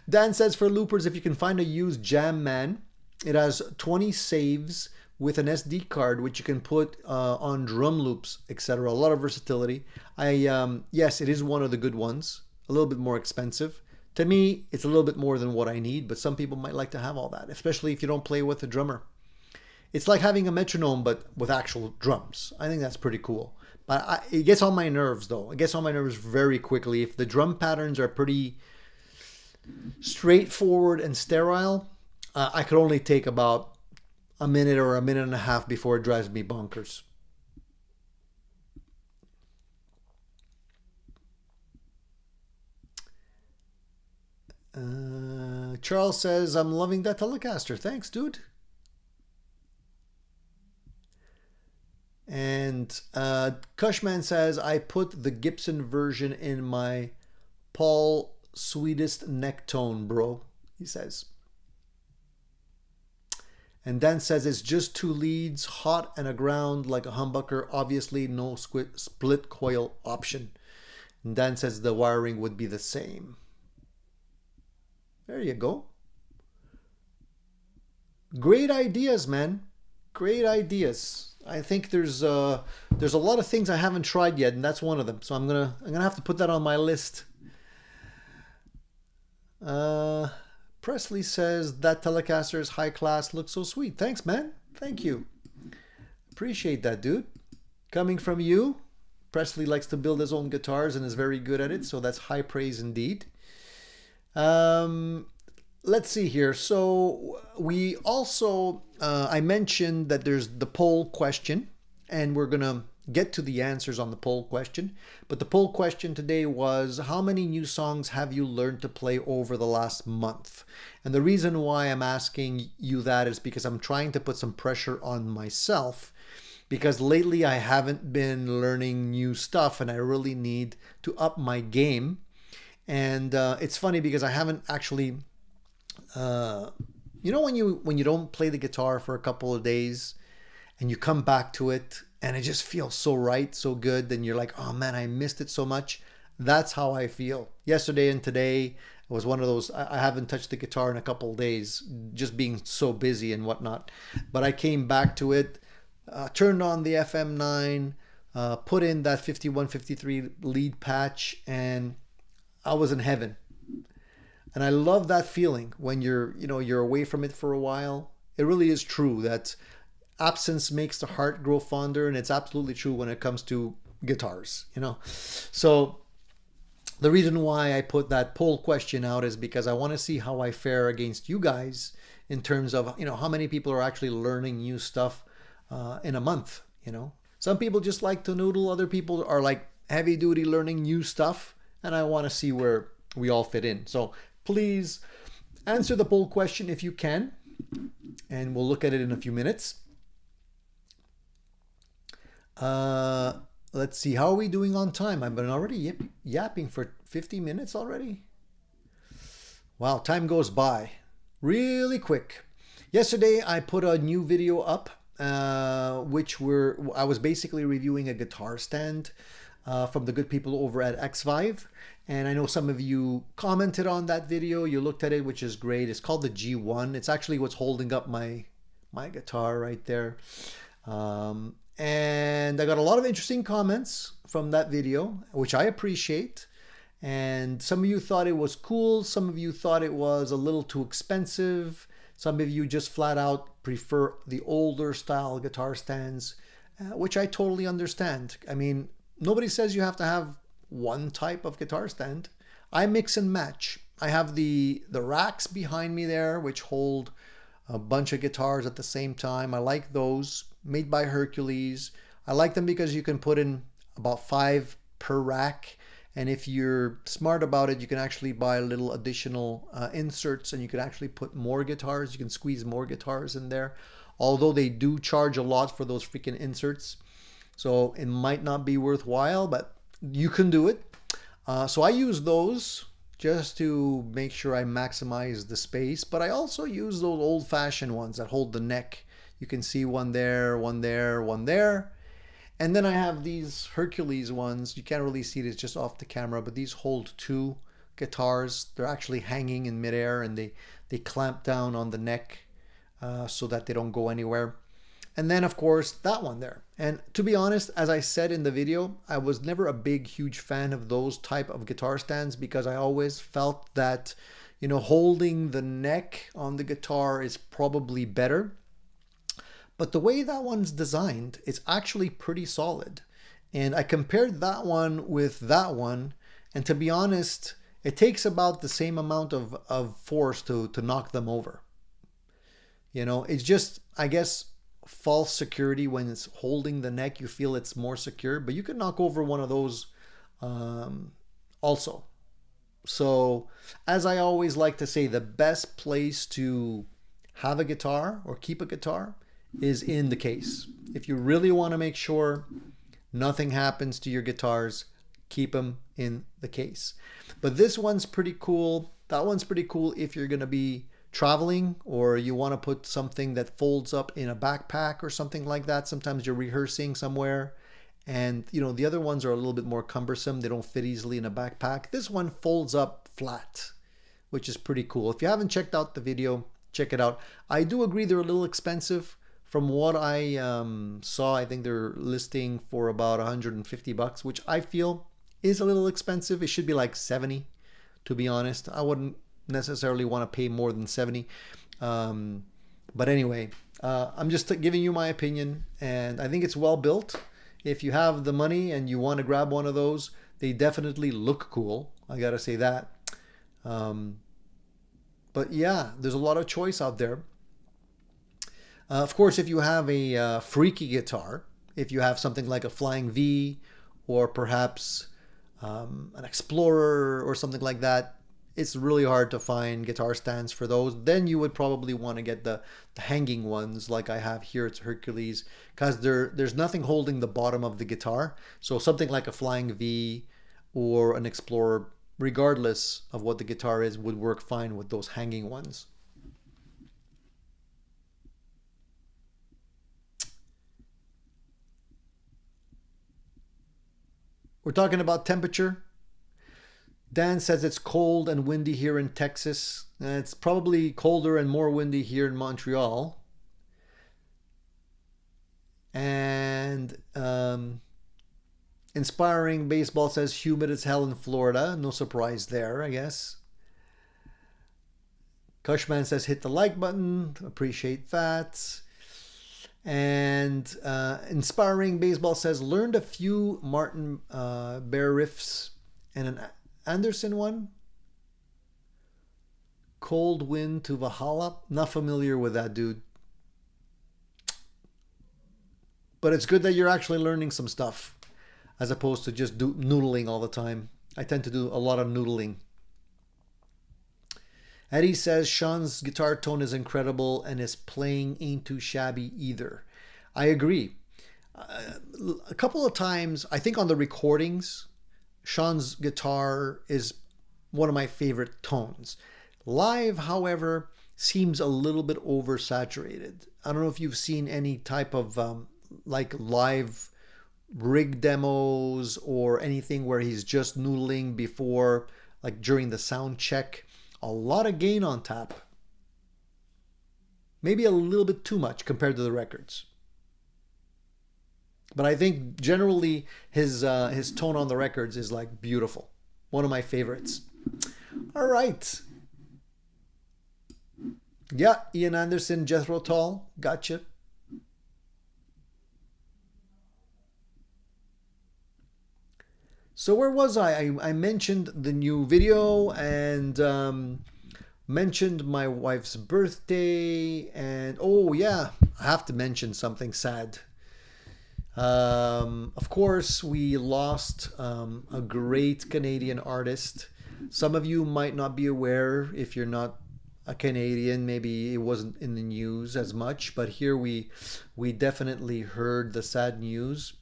Dan says for loopers, if you can find a used Jam Man, it has 20 saves with an SD card, which you can put on drum loops, etc. A lot of versatility. Yes, it is one of the good ones. A little bit more expensive. To me, it's a little bit more than what I need, but some people might like to have all that, especially if you don't play with a drummer. It's like having a metronome, but with actual drums. I think that's pretty cool. But it gets on my nerves, though. It gets on my nerves very quickly. If the drum patterns are pretty straightforward and sterile, I could only take about a minute or a minute and a half before it drives me bonkers. Charles says, I'm loving that Telecaster. Thanks, dude. And Cushman says, I put the Gibson version in my Paul Sweetest neck tone, bro, he says. And Dan says it's just 2 leads, hot and a ground like a humbucker. Obviously no split coil option. And Dan says the wiring would be the same. There you go. Great ideas, man. Great ideas. I think there's a lot of things I haven't tried yet, and that's one of them. So I'm gonna have to put that on my list. Presley says that Telecaster is high class, looks so sweet. Thanks, man. Thank you. Appreciate that, dude. Coming from you. Presley likes to build his own guitars and is very good at it, so that's high praise indeed. Let's see here. So we also, I mentioned that there's the poll question, and we're gonna get to the answers on the poll question. But the poll question today was, how many new songs have you learned to play over the last month? And the reason why I'm asking you that is because I'm trying to put some pressure on myself, because lately I haven't been learning new stuff and I really need to up my game. And it's funny because I haven't actually, you know, when you don't play the guitar for a couple of days and you come back to it and it just feels so right, so good, then you're like, oh man, I missed it so much. That's how I feel. Yesterday and today was one of those, I haven't touched the guitar in a couple of days, just being so busy and whatnot. But I came back to it, turned on the FM9, put in that 5153 lead patch, and I was in heaven. And I love that feeling when you're away from it for a while. It really is true that absence makes the heart grow fonder, and it's absolutely true when it comes to guitars, So the reason why I put that poll question out is because I want to see how I fare against you guys in terms of, how many people are actually learning new stuff in a month, Some people just like to noodle, other people are like heavy duty learning new stuff, and I want to see where we all fit in. So please answer the poll question if you can, and we'll look at it in a few minutes. Let's see, how are we doing on time? I've been already yapping for 50 minutes already. Wow, time goes by really quick. Yesterday I put a new video up, I was basically reviewing a guitar stand from the good people over at X5. And I know some of you commented on that video. You looked at it, which is great. It's called the G1. It's actually what's holding up my guitar right there. And I got a lot of interesting comments from that video, which I appreciate. And some of you thought it was cool. Some of you thought it was a little too expensive. Some of you just flat out prefer the older style guitar stands, which I totally understand. I mean, nobody says you have to have one type of guitar stand. I mix and match. I have the racks behind me there, which hold a bunch of guitars at the same time. I like those, made by Hercules. I like them because you can put in about 5 per rack. And if you're smart about it, you can actually buy little additional inserts, and you can actually put more guitars. You can squeeze more guitars in there, although they do charge a lot for those freaking inserts. So it might not be worthwhile, but you can do it. So I use those just to make sure I maximize the space, but I also use those old-fashioned ones that hold the neck. You can see one there, one there, one there. And then I have these Hercules ones. You can't really see it, it's just off the camera, but these hold 2 guitars. They're actually hanging in midair, and they clamp down on the neck so that they don't go anywhere. And then, of course, that one there. And to be honest, as I said in the video, I was never a big, huge fan of those type of guitar stands, because I always felt that, holding the neck on the guitar is probably better. But the way that one's designed, it's actually pretty solid. And I compared that one with that one, and to be honest, it takes about the same amount of force to knock them over. It's just, I guess, false security. When it's holding the neck, you feel it's more secure, but you can knock over one of those also. So, as I always like to say, the best place to have a guitar or keep a guitar is in the case. If you really want to make sure nothing happens to your guitars, keep them in the case. But this one's pretty cool. That one's pretty cool if you're going to be traveling, or you want to put something that folds up in a backpack or something like that. Sometimes you're rehearsing somewhere, and the other ones are a little bit more cumbersome. They don't fit easily in a backpack. This one folds up flat, which is pretty cool. If you haven't checked out the video, check it out. I do agree they're a little expensive. From what I saw, I think they're listing for about $150, which I feel is a little expensive. It should be like 70, to be honest. I wouldn't necessarily want to pay more than 70. But anyway, I'm just giving you my opinion, and I think it's well built. If you have the money and you want to grab one of those, they definitely look cool. I gotta say that. But yeah, there's a lot of choice out there. Of course, if you have a freaky guitar, if you have something like a Flying V, or perhaps an Explorer or something like that, it's really hard to find guitar stands for those. Then you would probably want to get the hanging ones like I have here. It's Hercules, because there's nothing holding the bottom of the guitar. So something like a Flying V or an Explorer, regardless of what the guitar is, would work fine with those hanging ones. We're talking about temperature. Dan says it's cold and windy here in Texas. It's probably colder and more windy here in Montreal. And Inspiring Baseball says humid as hell in Florida. No surprise there, I guess. Cushman says hit the like button. Appreciate that. And Inspiring Baseball says learned a few Martin Bear riffs and an Anderson one. Cold Wind to Valhalla. Not familiar with that, dude. But it's good that you're actually learning some stuff as opposed to just noodling all the time. I tend to do a lot of noodling. Eddie says Sean's guitar tone is incredible and his playing ain't too shabby either. I agree. A couple of times, I think on the recordings, Sean's guitar is one of my favorite tones. Live, however, seems a little bit oversaturated. I don't know if you've seen any type of like live rig demos or anything where he's just noodling before, like during the sound check. A lot of gain on tap. Maybe a little bit too much compared to the records. But I think generally his tone on the records is like beautiful. One of my favorites. All right. Yeah, Ian Anderson, Jethro Tull. Gotcha. So where was I? I mentioned the new video and mentioned my wife's birthday. And oh yeah, I have to mention something sad. Of course, we lost a great Canadian artist. Some of you might not be aware if you're not a Canadian. Maybe it wasn't in the news as much, but here we definitely heard the sad news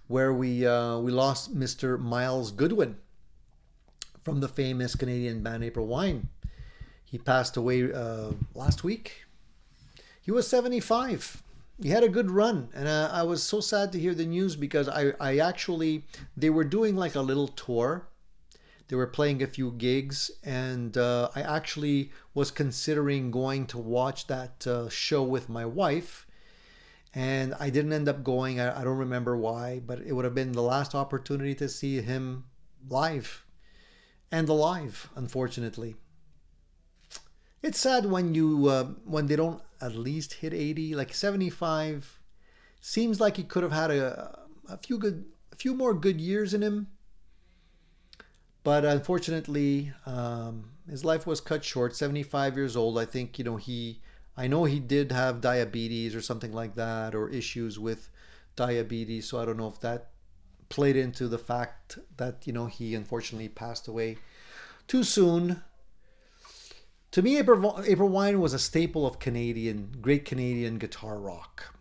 where we lost Mr. Miles Goodwin from the famous Canadian band April Wine. He passed away last week. He was 75. He had a good run, and I was so sad to hear the news because I actually, they were doing like a little tour. They were playing a few gigs, and I actually was considering going to watch that show with my wife, and I didn't end up going. I don't remember why, but it would have been the last opportunity to see him live and alive, unfortunately. It's sad when you when they don't at least hit 80. Like 75 seems like he could have had a few more good years in him, but unfortunately his life was cut short. 75 years old. I think, you know, I know he did have diabetes or something like that, or issues with diabetes, so I don't know if that played into the fact that, you know, he unfortunately passed away too soon. To me, April Wine was a staple of great Canadian guitar rock.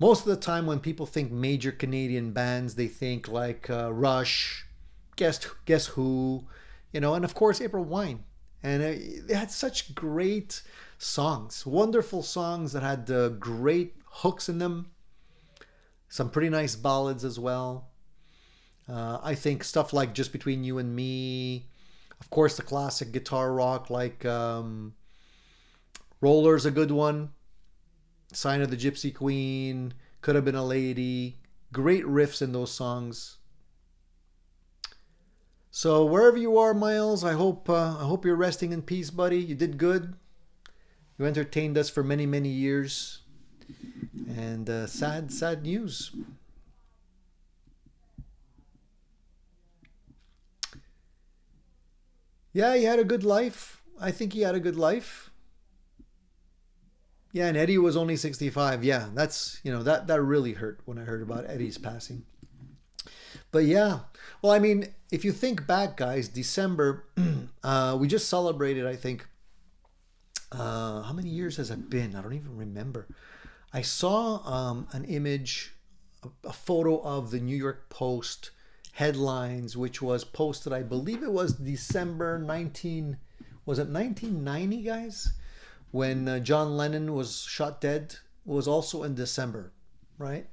Most of the time when people think major Canadian bands, they think like Rush, Guess Who, you know, and of course April Wine. And they had such great songs, wonderful songs that had great hooks in them. Some pretty nice ballads as well. I think stuff like Just Between You and Me. Of course, the classic guitar rock like Roller's a good one. Sign of the Gypsy Queen. Could Have Been a Lady. Great riffs in those songs. So wherever you are, Miles, I hope you're resting in peace, buddy. You did good. You entertained us for many, many years. And sad news. Yeah, he had a good life. I think he had a good life. Yeah, and Eddie was only 65. Yeah, that's, you know, that really hurt when I heard about Eddie's passing. But yeah, well, I mean, if you think back, guys, December, we just celebrated, I think, how many years has it been? I don't even remember. I saw an image, a photo of the New York Post headlines, which was posted, I believe it was December 19, was it 1990, guys? When John Lennon was shot dead. It was also in December, right?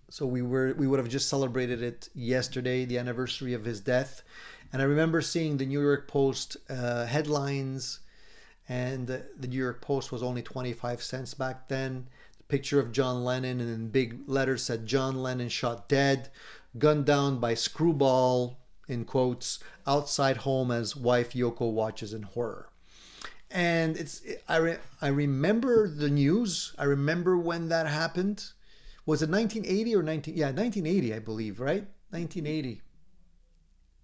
So we would have just celebrated it yesterday, the anniversary of his death. And I remember seeing the New York Post headlines, and the New York Post was only 25 cents back then. The picture of John Lennon, and in big letters said, "John Lennon shot dead, gunned down by screwball," in quotes, outside home as wife Yoko watches in horror. And I remember the news. I remember when that happened. Was it 1980 or 1980, I believe, right? 1980.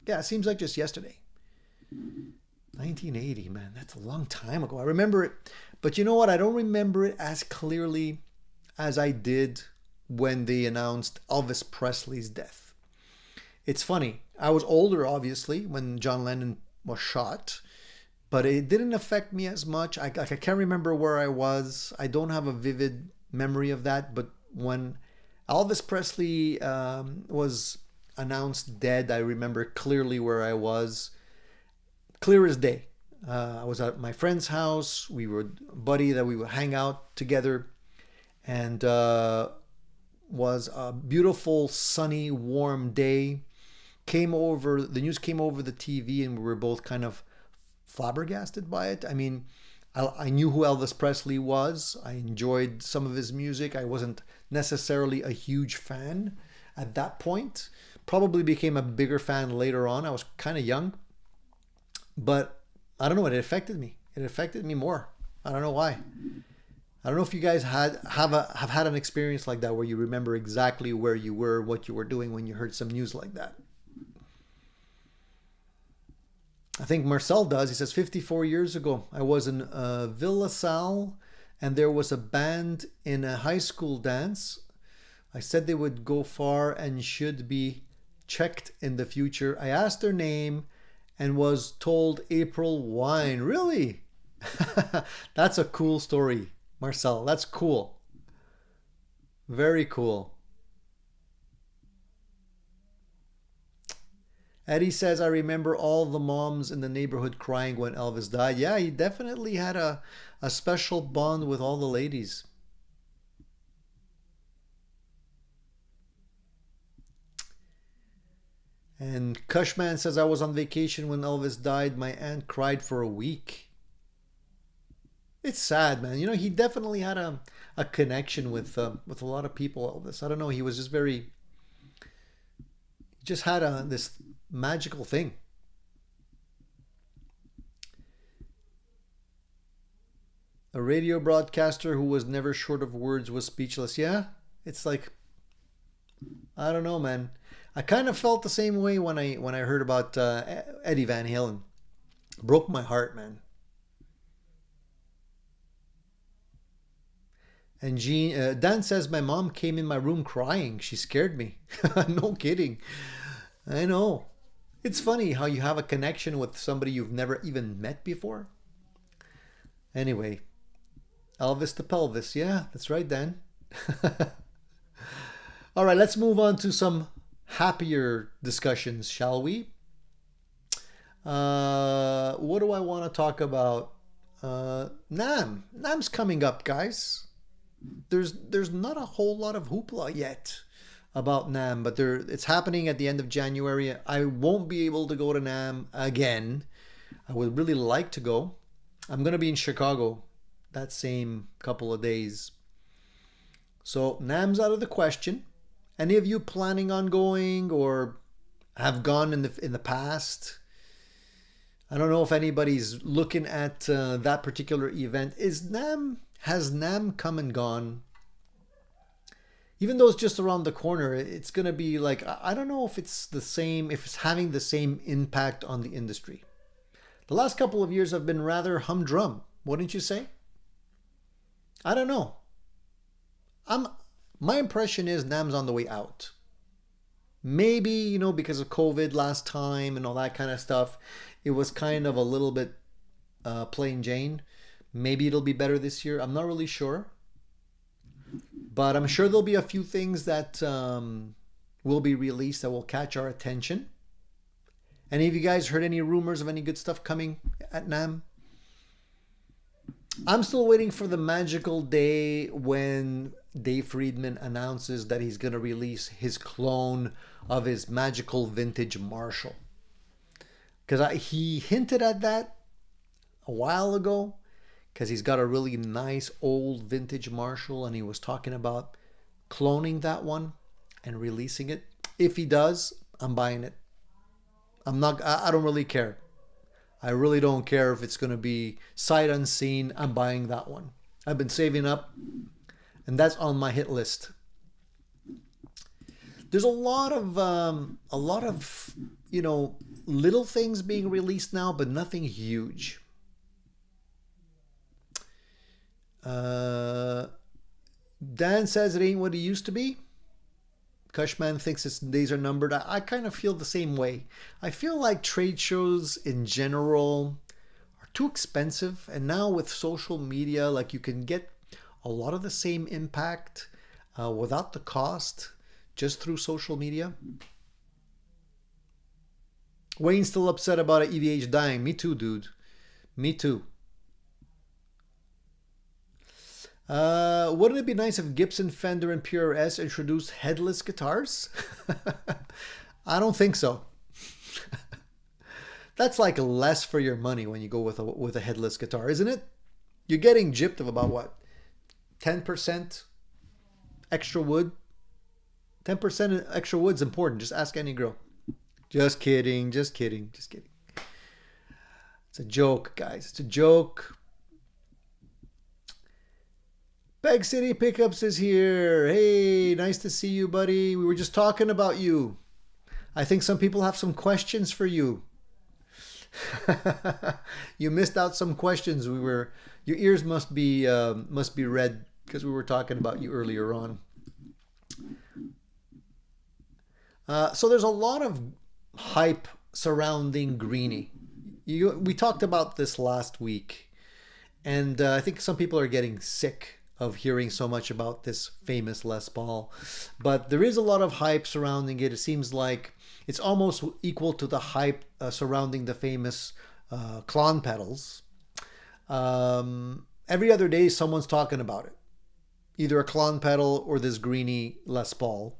Yeah, it seems like just yesterday. 1980, man, that's a long time ago. I remember it, but you know what? I don't remember it as clearly as I did when they announced Elvis Presley's death. It's funny. I was older, obviously, when John Lennon was shot, but it didn't affect me as much. I can't remember where I was. I don't have a vivid memory of that. But when Elvis Presley was announced dead, I remember clearly where I was. Clear as day. I was at my friend's house. We were a buddy that we would hang out together. And was a beautiful, sunny, warm day. The news came over the TV, and we were both kind of flabbergasted by it. I mean, I knew who Elvis Presley was. I enjoyed some of his music. I wasn't necessarily a huge fan at that point. Probably became a bigger fan later on. I was kind of young. But I don't know, it affected me. It affected me more. I don't know why. I don't know if you guys have had an experience like that where you remember exactly where you were, what you were doing when you heard some news like that. I think Marcel does. He says, 54 years ago, I was in Villa Sal, and there was a band in a high school dance. I said they would go far and should be checked in the future. I asked their name and was told April Wine. Really? That's a cool story, Marcel. That's cool. Very cool. Eddie says, I remember all the moms in the neighborhood crying when Elvis died. Yeah, he definitely had a special bond with all the ladies. And Cushman says, I was on vacation when Elvis died. My aunt cried for a week. It's sad, man. You know, he definitely had a connection with a lot of people, Elvis. I don't know. He was just he just had this magical thing. A radio broadcaster who was never short of words was speechless. Yeah, it's like, I don't know, man. I kind of felt the same way when I heard about Eddie Van Halen. Broke my heart, man. And Dan says, my mom came in my room crying. She scared me. No kidding. I know. It's funny how you have a connection with somebody you've never even met before. Anyway, Elvis the pelvis. Yeah, that's right, Dan. All right, let's move on to some happier discussions, shall we? What do I want to talk about? NAMM. NAMM's coming up, guys. There's not a whole lot of hoopla yet about NAMM, but it's happening at the end of January. I won't be able to go to NAMM again. I would really like to go. I'm going to be in Chicago that same couple of days. So NAMM's out of the question. Any of you planning on going or have gone in the past? I don't know if anybody's looking at that particular event. Has NAMM come and gone? Even though it's just around the corner, it's going to be like, I don't know if it's having the same impact on the industry. The last couple of years have been rather humdrum, wouldn't you say? I don't know. My impression is NAMM's on the way out. Maybe, because of COVID last time and all that kind of stuff, it was kind of a little bit plain Jane. Maybe it'll be better this year. I'm not really sure. But I'm sure there'll be a few things that will be released that will catch our attention. Any of you guys heard any rumors of any good stuff coming at NAMM? I'm still waiting for the magical day when Dave Friedman announces that he's going to release his clone of his magical vintage Marshall. because he hinted at that a while ago, because he's got a really nice old vintage Marshall, and he was talking about cloning that one and releasing it. If he does, I'm buying it. I don't really care. I really don't care if it's going to be sight unseen. I'm buying that one. I've been saving up, and that's on my hit list. There's a lot of you know, little things being released now, but nothing huge. Dan says it ain't what it used to be. Cushman thinks its days are numbered. I kind of feel the same way. I feel like trade shows in general are too expensive, and now with social media, like, you can get a lot of the same impact without the cost, just through social media. Wayne's still upset about an EVH dying. Me too, dude. Me too. Wouldn't it be nice if Gibson, Fender, and PRS introduced headless guitars? I don't think so. That's like less for your money when you go with a headless guitar, isn't it? You're getting gypped of about what? 10% extra wood? 10% extra wood's important. Just ask any girl. Just kidding. Just kidding. Just kidding. It's a joke, guys. It's a joke. Peg City Pickups is here. Hey, nice to see you, buddy. We were just talking about you. I think some people have some questions for you. You missed out some questions. Your ears must be red because we were talking about you earlier on. So there's a lot of hype surrounding Greeny. We talked about this last week, and I think some people are getting sick of hearing so much about this famous Les Paul. But there is a lot of hype surrounding it. It seems like it's almost equal to the hype surrounding the famous Klon pedals. Every other day someone's talking about it. Either a Klon pedal or this Greeny Les Paul.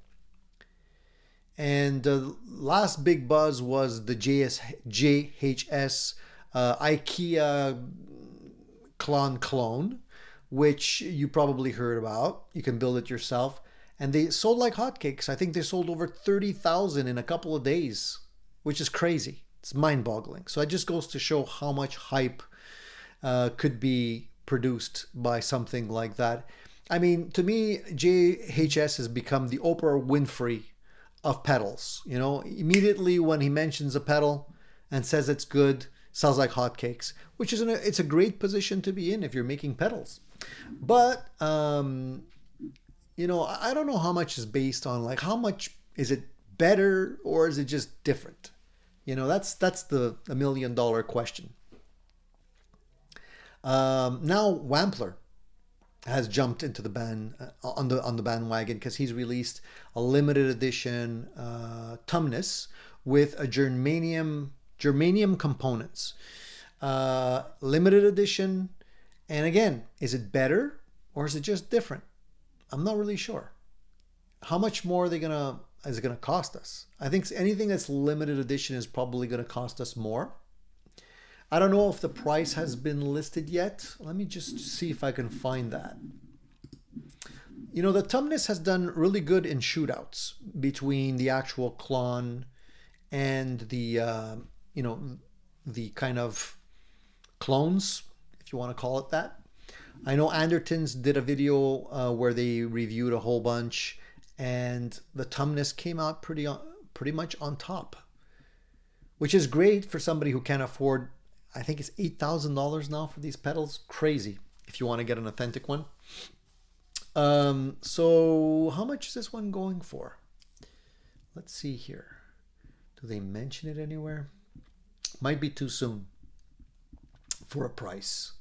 And last big buzz was the JHS IKEA Klon clone, which you probably heard about. You can build it yourself. And they sold like hotcakes. I think they sold over 30,000 in a couple of days, which is crazy. It's mind-boggling. So it just goes to show how much hype could be produced by something like that. I mean, to me, JHS has become the Oprah Winfrey of pedals. You know, immediately when he mentions a pedal and says it's good, sells like hotcakes, which is it's a great position to be in if you're making pedals. But you know, I don't know how much is based on, like, how much is it better or is it just different? You know, that's the $1 million question. Now Wampler has jumped into the on the bandwagon because he's released a limited edition Tumnus with a germanium components, limited edition. And again, is it better or is it just different? I'm not really sure. How much more is it gonna cost us? I think anything that's limited edition is probably gonna cost us more. I don't know if the price has been listed yet. Let me just see if I can find that. You know, the Tumnus has done really good in shootouts between the actual Klon and the you know, the kind of clones, if you want to call it that. I know Andertons did a video where they reviewed a whole bunch, and the Tumnus came out pretty much on top, which is great for somebody who can't afford. I think it's $8,000 now for these pedals. Crazy if you want to get an authentic one. So how much is this one going for? Let's see here. Do they mention it anywhere? Might be too soon for a price.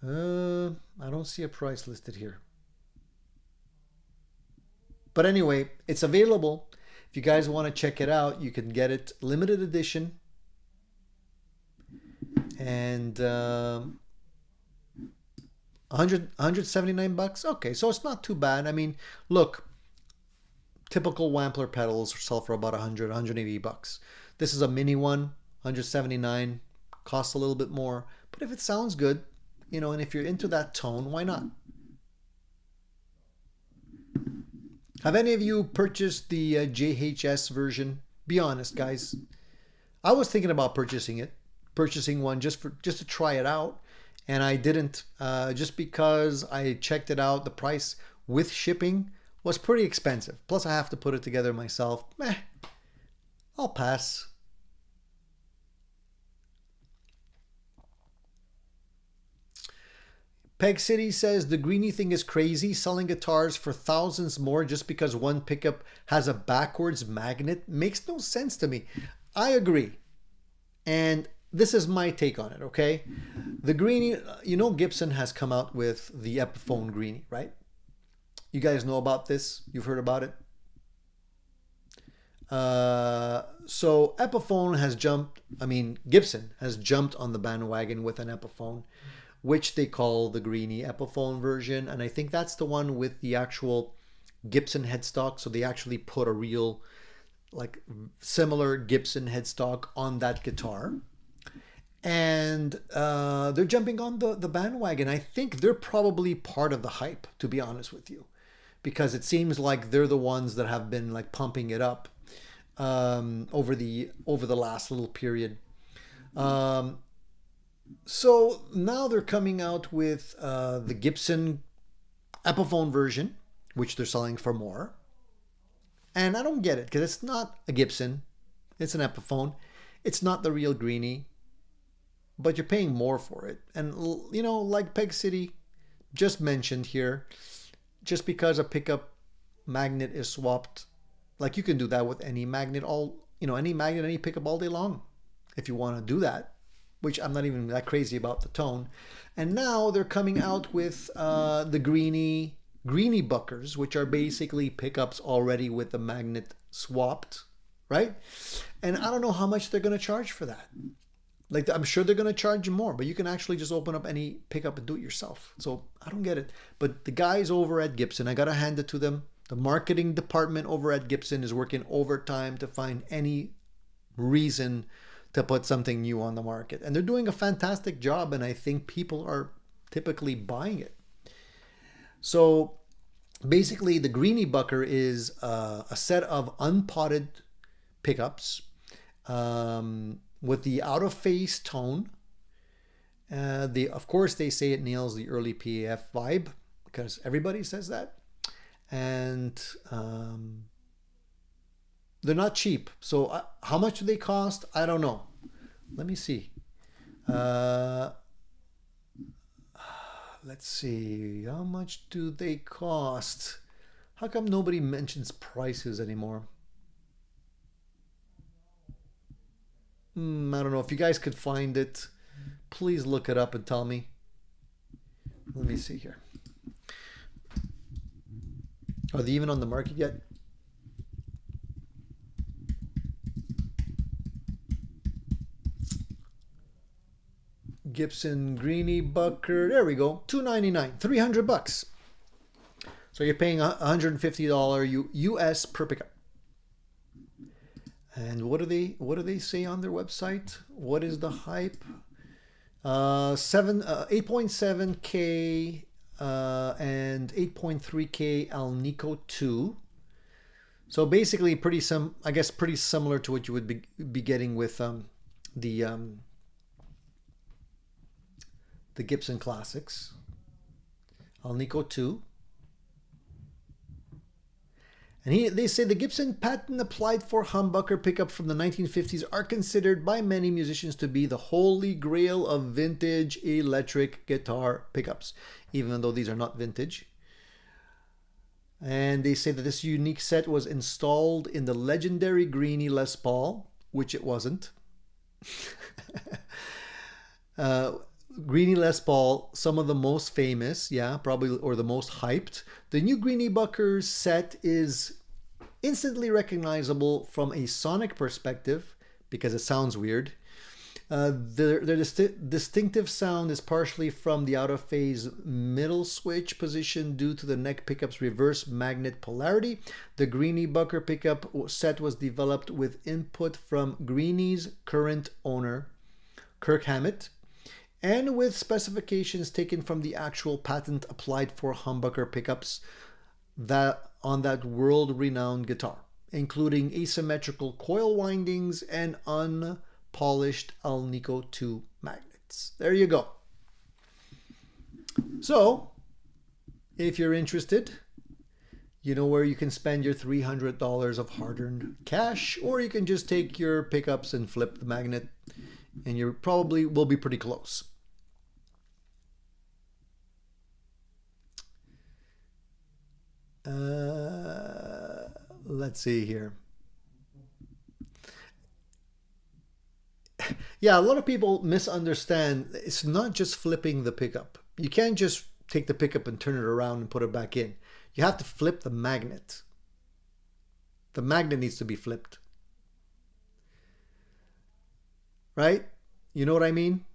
I don't see a price listed here. But anyway, it's available. If you guys want to check it out, you can get it limited edition. And 179 bucks. Okay, so it's not too bad. I mean, look, Typical Wampler pedals sell for about 100, 180 bucks. This is a mini one, 179, costs a little bit more. But if it sounds good, you know, and if you're into that tone, why not? Have any of you purchased the JHS version? Be honest, guys. I was thinking about purchasing one just to try it out, and I didn't, just because I checked it out. The price with shipping was pretty expensive. Plus I have to put it together myself. I'll pass. Peg City says the Greeny thing is crazy, selling guitars for thousands more just because one pickup has a backwards magnet makes no sense to me. I agree. And this is my take on it, okay? The Greeny, you know, Gibson has come out with the Epiphone Greeny, right? You guys know about this? You've heard about it? So Epiphone has jumped, Gibson has jumped on the bandwagon with an Epiphone, which they call the Greeny Epiphone version. And I think that's the one with the actual Gibson headstock. So they actually put a real, like, similar Gibson headstock on that guitar. And they're jumping on the bandwagon. I think they're probably part of the hype, to be honest with you, because it seems like they're the ones that have been like pumping it up over the last little period. So now they're coming out with the Gibson Epiphone version, which they're selling for more. And I don't get it, because it's not a Gibson, it's an Epiphone. It's not the real Greeny, but you're paying more for it. And, you know, like Peg City just mentioned here, just because a pickup magnet is swapped, like, you can do that with any magnet, any pickup all day long if you want to do that, which I'm not even that crazy about the tone. And now they're coming out with the Greeny Buckers, which are basically pickups already with the magnet swapped, right? And I don't know how much they're going to charge for that. Like, I'm sure they're going to charge you more, but you can actually just open up any pickup and do it yourself. So I don't get it. But the guys over at Gibson, I got to hand it to them. The marketing department over at Gibson is working overtime to find any reason to put something new on the market. And they're doing a fantastic job, and I think people are typically buying it. So basically, the Greeny Bucker is a set of unpotted pickups with the out-of-phase tone. Of course, they say it nails the early PAF vibe, because everybody says that. And they're not cheap. So how much do they cost? I don't know. Let me see. Let's see. How much do they cost? How come nobody mentions prices anymore? I don't know. If you guys could find it, please look it up and tell me. Let me see here. Are they even on the market yet? Gibson Greeny Bucker. There we go. $299. 300 bucks. So you're paying $150 US per pickup. And what do they say on their website? What is the hype? 8.7K and 8.3K Alnico 2. So basically pretty similar to what you would be getting with the Gibson Classics. Alnico 2. And they say the Gibson patent applied for humbucker pickup from the 1950s are considered by many musicians to be the holy grail of vintage electric guitar pickups, even though these are not vintage. And they say that this unique set was installed in the legendary Greeny Les Paul, which it wasn't. Greeny Les Paul, some of the most famous, probably, or the most hyped. The new Greeny Bucker set is instantly recognizable from a sonic perspective because it sounds weird. Their distinctive sound is partially from the out-of-phase middle switch position due to the neck pickup's reverse magnet polarity. The Greeny Bucker pickup set was developed with input from Greeny's current owner, Kirk Hammett, and with specifications taken from the actual patent applied for humbucker pickups on that world-renowned guitar, including asymmetrical coil windings and unpolished Alnico 2 magnets. There you go. So, if you're interested, you know where you can spend your $300 of hard-earned cash, or you can just take your pickups and flip the magnet, and you probably will be pretty close. Let's see here. Yeah, a lot of people misunderstand. It's not just flipping the pickup. You can't just take the pickup and turn it around and put it back in. You have to flip the magnet. The magnet needs to be flipped. Right? You know what I mean?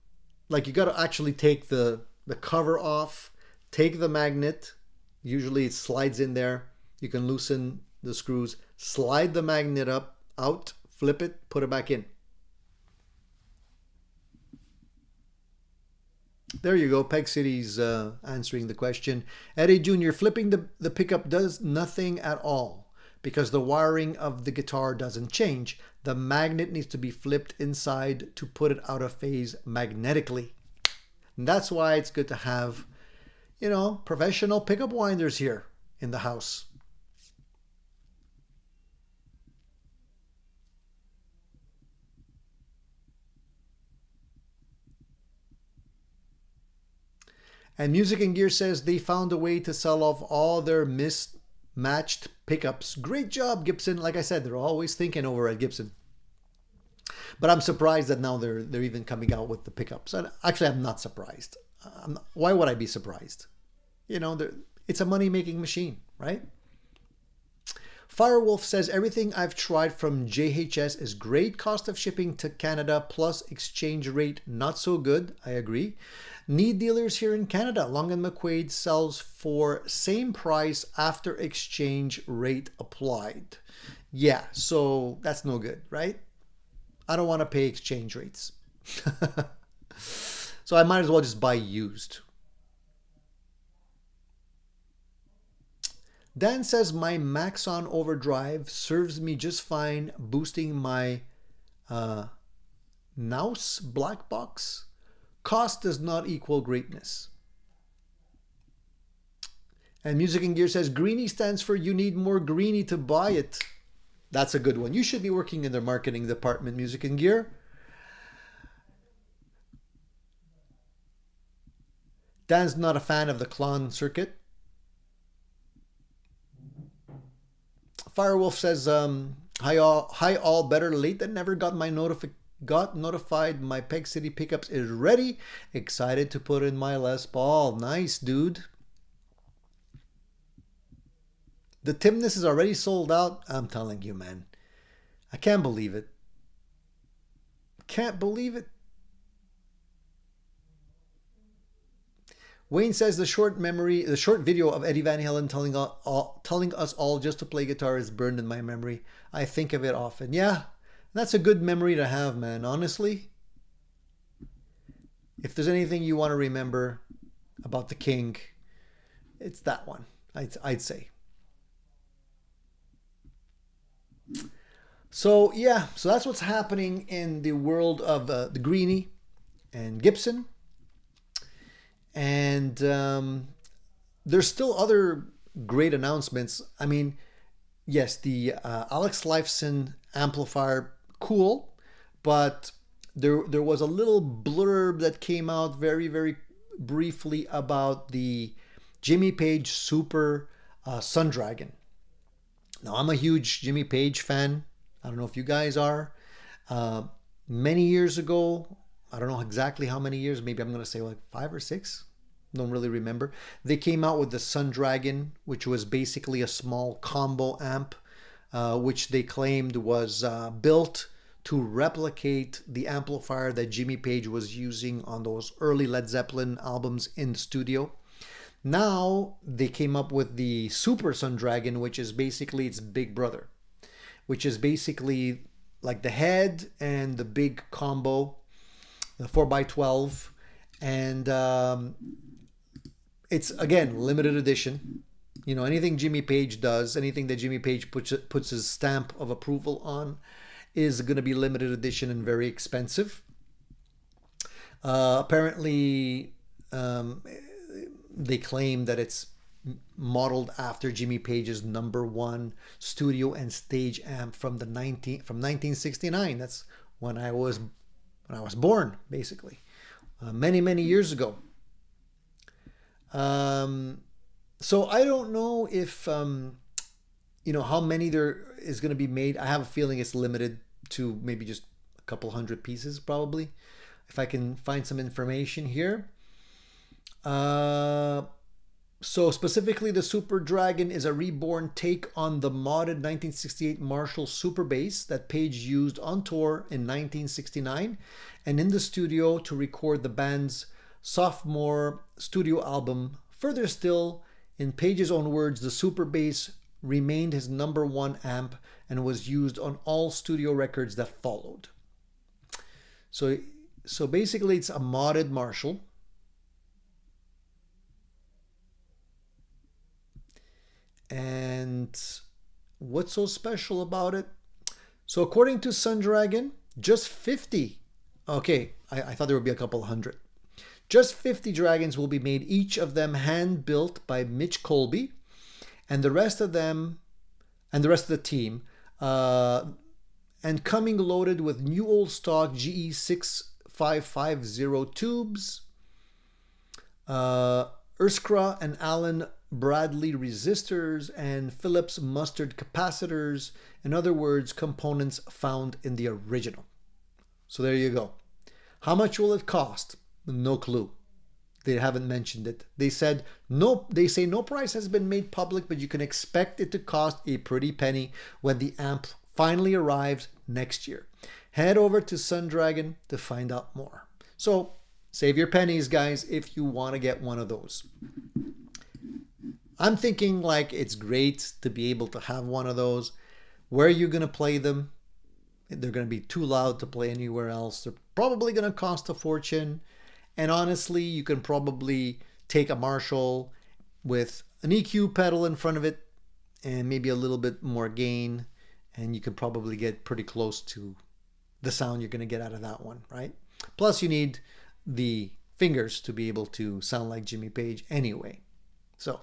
Like, you got to actually take the cover off, take the magnet. Usually it slides in there. You can loosen the screws, slide the magnet out, flip it, put it back in. There you go. Peg City's answering the question. Eddie Jr., flipping the pickup does nothing at all because the wiring of the guitar doesn't change. The magnet needs to be flipped inside to put it out of phase magnetically. And that's why it's good to have, you know, professional pickup winders here in the house. And Music and Gear says they found a way to sell off all their mismatched pickups. Great job, Gibson. Like I said, they're always thinking over at Gibson. But I'm surprised that now they're even coming out with the pickups. And actually, I'm not surprised. Why would I be surprised? You know, it's a money-making machine, right? Firewolf says, everything I've tried from JHS is great. Cost of shipping to Canada plus exchange rate not so good. I agree. Need dealers here in Canada. Long & McQuaid sells for same price after exchange rate applied. Yeah, so that's no good, right? I don't want to pay exchange rates. So I might as well just buy used. Dan says, my Maxon overdrive serves me just fine, boosting my Naus black box. Cost does not equal greatness. And Music and Gear says, Greeny stands for you need more Greeny to buy it. That's a good one. You should be working in their marketing department, Music and Gear. Dan's not a fan of the Klon circuit. Firewolf says, hi all, better late than never. Got notified my Peg City pickups is ready. Excited to put in my Les Paul. Nice, dude. The Timness is already sold out. I'm telling you, man. I can't believe it. Can't believe it. Wayne says the short video of Eddie Van Halen telling us all just to play guitar is burned in my memory. I think of it often. Yeah, that's a good memory to have, man. Honestly, if there's anything you want to remember about the King, it's that one. I'd say. So yeah, so that's what's happening in the world of the Greeny and Gibson. And there's still other great announcements. I mean, yes, the Alex Lifeson amplifier, cool, but there was a little blurb that came out very, very briefly about the Jimmy Page Super Sundragon. Now, I'm a huge Jimmy Page fan. I don't know if you guys are. Many years ago, I don't know exactly how many years, maybe I'm going to say like 5 or 6. Don't really remember. They came out with the Sundragon, which was basically a small combo amp, which they claimed was built to replicate the amplifier that Jimmy Page was using on those early Led Zeppelin albums in the studio. Now they came up with the Super Sundragon, which is basically its big brother, which is basically like the head and the big combo, the 4x12. And it's, again, limited edition. You know, anything Jimmy Page does, anything that Jimmy Page puts his stamp of approval on is going to be limited edition and very expensive. Apparently, they claim that it's modeled after Jimmy Page's #1 studio and stage amp from 1969. That's when I was born, basically, many years ago. So I don't know if you know, how many there is going to be made. I have a feeling it's limited to maybe just a couple hundred pieces, probably, if I can find some information here. So specifically, the Super Dragon is a reborn take on the modded 1968 Marshall Super Bass that Page used on tour in 1969 and in the studio to record the band's sophomore studio album. Further still, in Page's own words, the Super Bass remained his #1 amp and was used on all studio records that followed. So basically, it's a modded Marshall. And what's so special about it? So according to Sundragon, just 50. Okay, I thought there would be a couple hundred. Just 50 Dragons will be made, each of them hand-built by Mitch Colby, and the rest of the team, and coming loaded with new old stock GE 6550 tubes, Erskine and Allen Bradley resistors, and Phillips mustard capacitors. In other words, components found in the original. So there you go. How much will it cost? No clue. They haven't mentioned it. They said no. They say no price has been made public, but you can expect it to cost a pretty penny when the amp finally arrives next year. Head over to Sundragon to find out more. So save your pennies, guys, if you want to get one of those. I'm thinking like it's great to be able to have one of those. Where are you going to play them? They're going to be too loud to play anywhere else. They're probably going to cost a fortune. And honestly, you can probably take a Marshall with an EQ pedal in front of it and maybe a little bit more gain, and you can probably get pretty close to the sound you're going to get out of that one, right? Plus, you need the fingers to be able to sound like Jimmy Page anyway. So,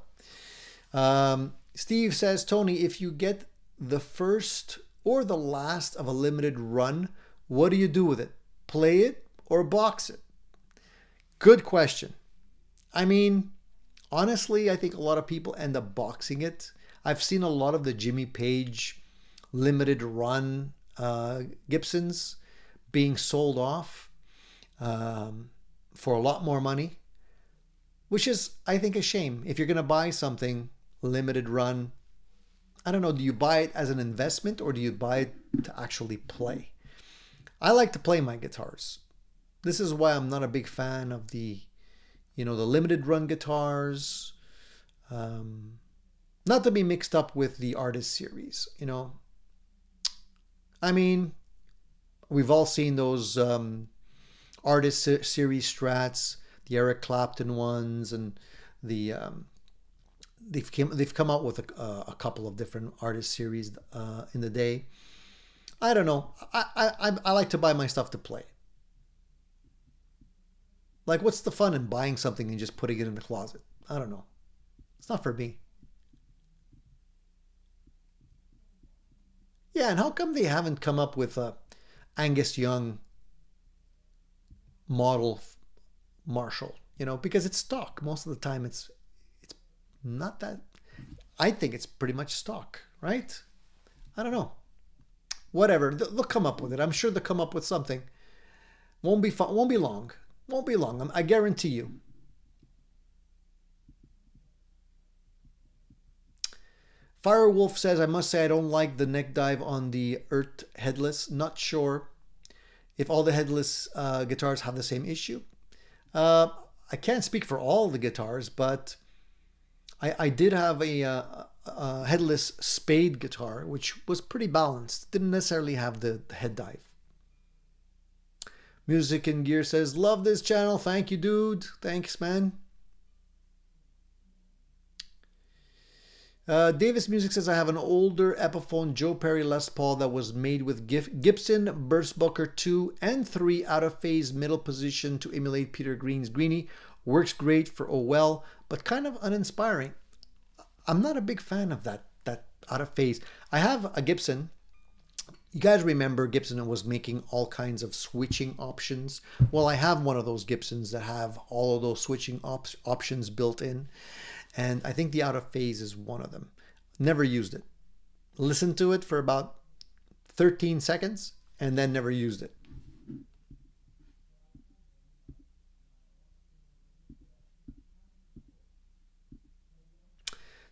Steve says, Tony, if you get the first or the last of a limited run, what do you do with it? Play it or box it? Good question. I mean, honestly, I think a lot of people end up boxing it. I've seen a lot of the Jimmy Page limited run Gibsons being sold off for a lot more money, which is, I think, a shame. If you're going to buy something limited run, I don't know, do you buy it as an investment or do you buy it to actually play? I like to play my guitars. This is why I'm not a big fan of the limited run guitars. Not to be mixed up with the artist series, I mean, we've all seen those artist series Strats, the Eric Clapton ones, and the they've come out with a couple of different artist series in the day. I don't know. I like to buy my stuff to play. Like, what's the fun in buying something and just putting it in the closet? I don't know. It's not for me. Yeah, and how come they haven't come up with a Angus Young model Marshall? Because it's stock. Most of the time it's not that. I think it's pretty much stock, right? I don't know. Whatever. They'll come up with it. I'm sure they'll come up with something. Won't be fun. Won't be long. Won't be long. I guarantee you. Firewolf says, I must say I don't like the neck dive on the Earth headless. Not sure if all the headless guitars have the same issue. I can't speak for all the guitars, but I did have a headless Spade guitar, which was pretty balanced. Didn't necessarily have the head dive. Music and Gear says, love this channel. Thank you, dude. Thanks, man. Davis Music says, I have an older Epiphone Joe Perry Les Paul that was made with Gibson Burstbucker 2 and 3 out of phase middle position to emulate Peter Green's Greeny. Works great for OL, but kind of uninspiring. I'm not a big fan of that out of phase. I have a Gibson. You guys remember Gibson was making all kinds of switching options. Well, I have one of those Gibsons that have all of those switching options built in. And I think the out of phase is one of them. Never used it. Listened to it for about 13 seconds and then never used it.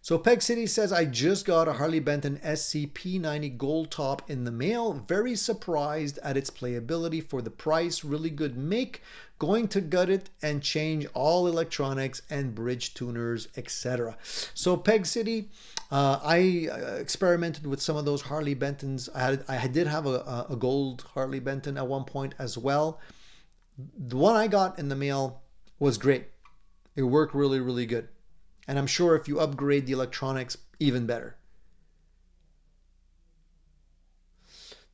So Peg City says, I just got a Harley Benton SCP-90 Gold Top in the mail. Very surprised at its playability for the price. Really good make. Going to gut it and change all electronics and bridge tuners, etc. So Peg City, I experimented with some of those Harley Bentons. I did have a gold Harley Benton at one point as well. The one I got in the mail was great. It worked really, really good. And I'm sure if you upgrade the electronics, even better.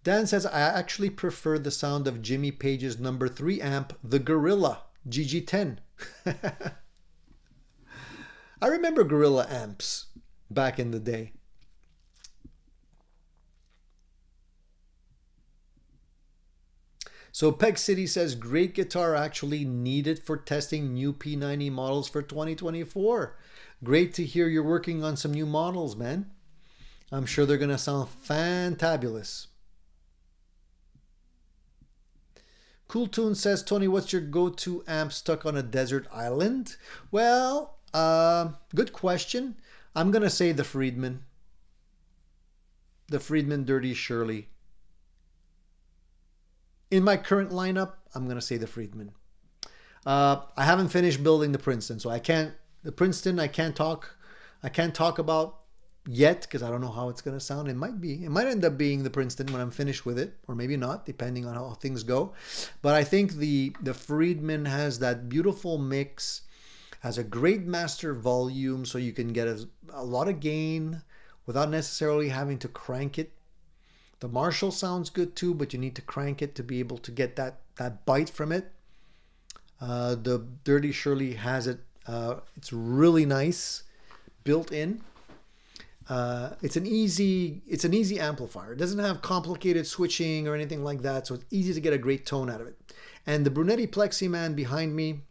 Dan says, I actually prefer the sound of Jimmy Page's number 3 amp, the Gorilla GG10. I remember Gorilla amps back in the day. So Peg City says, great guitar, actually needed for testing new P90 models for 2024. Great to hear you're working on some new models, man. I'm sure they're going to sound fantabulous. Cool Tune says, Tony, what's your go-to amp stuck on a desert island? Well, good question. I'm going to say the Friedman. The Friedman Dirty Shirley. In my current lineup, I'm going to say the Friedman. I haven't finished building the Princeton, so I can't talk about yet because I don't know how it's going to sound. It might end up being the Princeton when I'm finished with it, or maybe not, depending on how things go. But I think the Friedman has that beautiful mix, has a great master volume, so you can get a lot of gain without necessarily having to crank it. The Marshall sounds good too, but you need to crank it to be able to get that bite from it. The Dirty Shirley has it. It's really nice, built in. It's an easy amplifier. It doesn't have complicated switching or anything like that, so it's easy to get a great tone out of it. And the Brunetti Plexi Man behind me,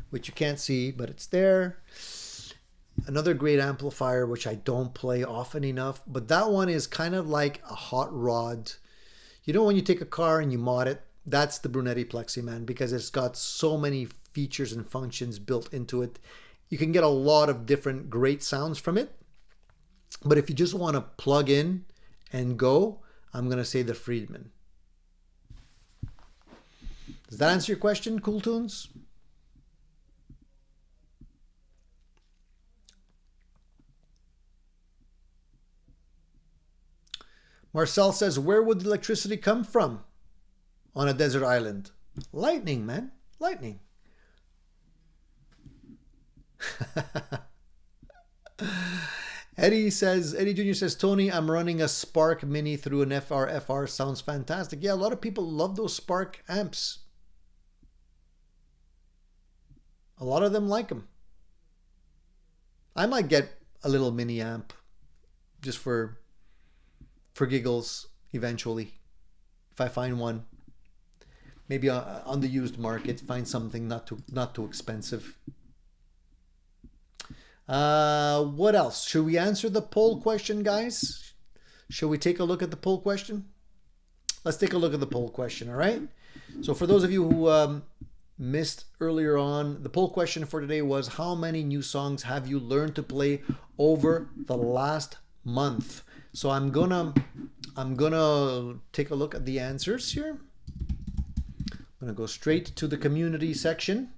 which you can't see, but it's there. Another great amplifier, which I don't play often enough, but that one is kind of like a hot rod. You know when you take a car and you mod it? That's the Brunetti Plexi Man, because it's got so many features and functions built into it. You can get a lot of different great sounds from it. But if you just want to plug in and go, I'm going to say the Friedman. Does that answer your question, Cool Tunes? Marcel says, where would the electricity come from on a desert island? Lightning, man. Lightning. Eddie Jr. says, Tony, I'm running a Spark Mini through an FR. Sounds fantastic. Yeah, a lot of people love those Spark amps. A lot of them like them. I might get a little mini amp just for giggles eventually, if I find one. Maybe on the used market, find something not too expensive. What else? Should we answer the poll question, guys? Should we take a look at the poll question? Let's take a look at the poll question, all right? So for those of you who missed earlier on, the poll question for today was, how many new songs have you learned to play over the last month? So I'm gonna take a look at the answers here. I'm gonna go straight to the community section.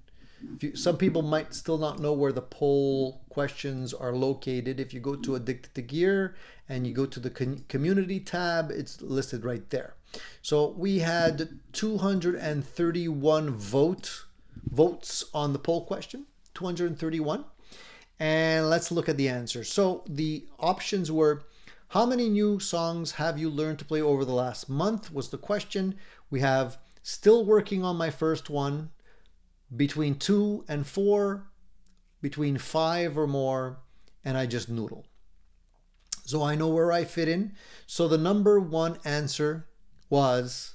Some people might still not know where the poll questions are located. If you go to Addictedtogear and you go to the community tab, it's listed right there. So we had 231 votes on the poll question, 231. And let's look at the answers. So the options were, how many new songs have you learned to play over the last month was the question. We have still working on my first one, between 2 and 4, between 5 or more, and I just noodle. So I know where I fit in. So the number one answer was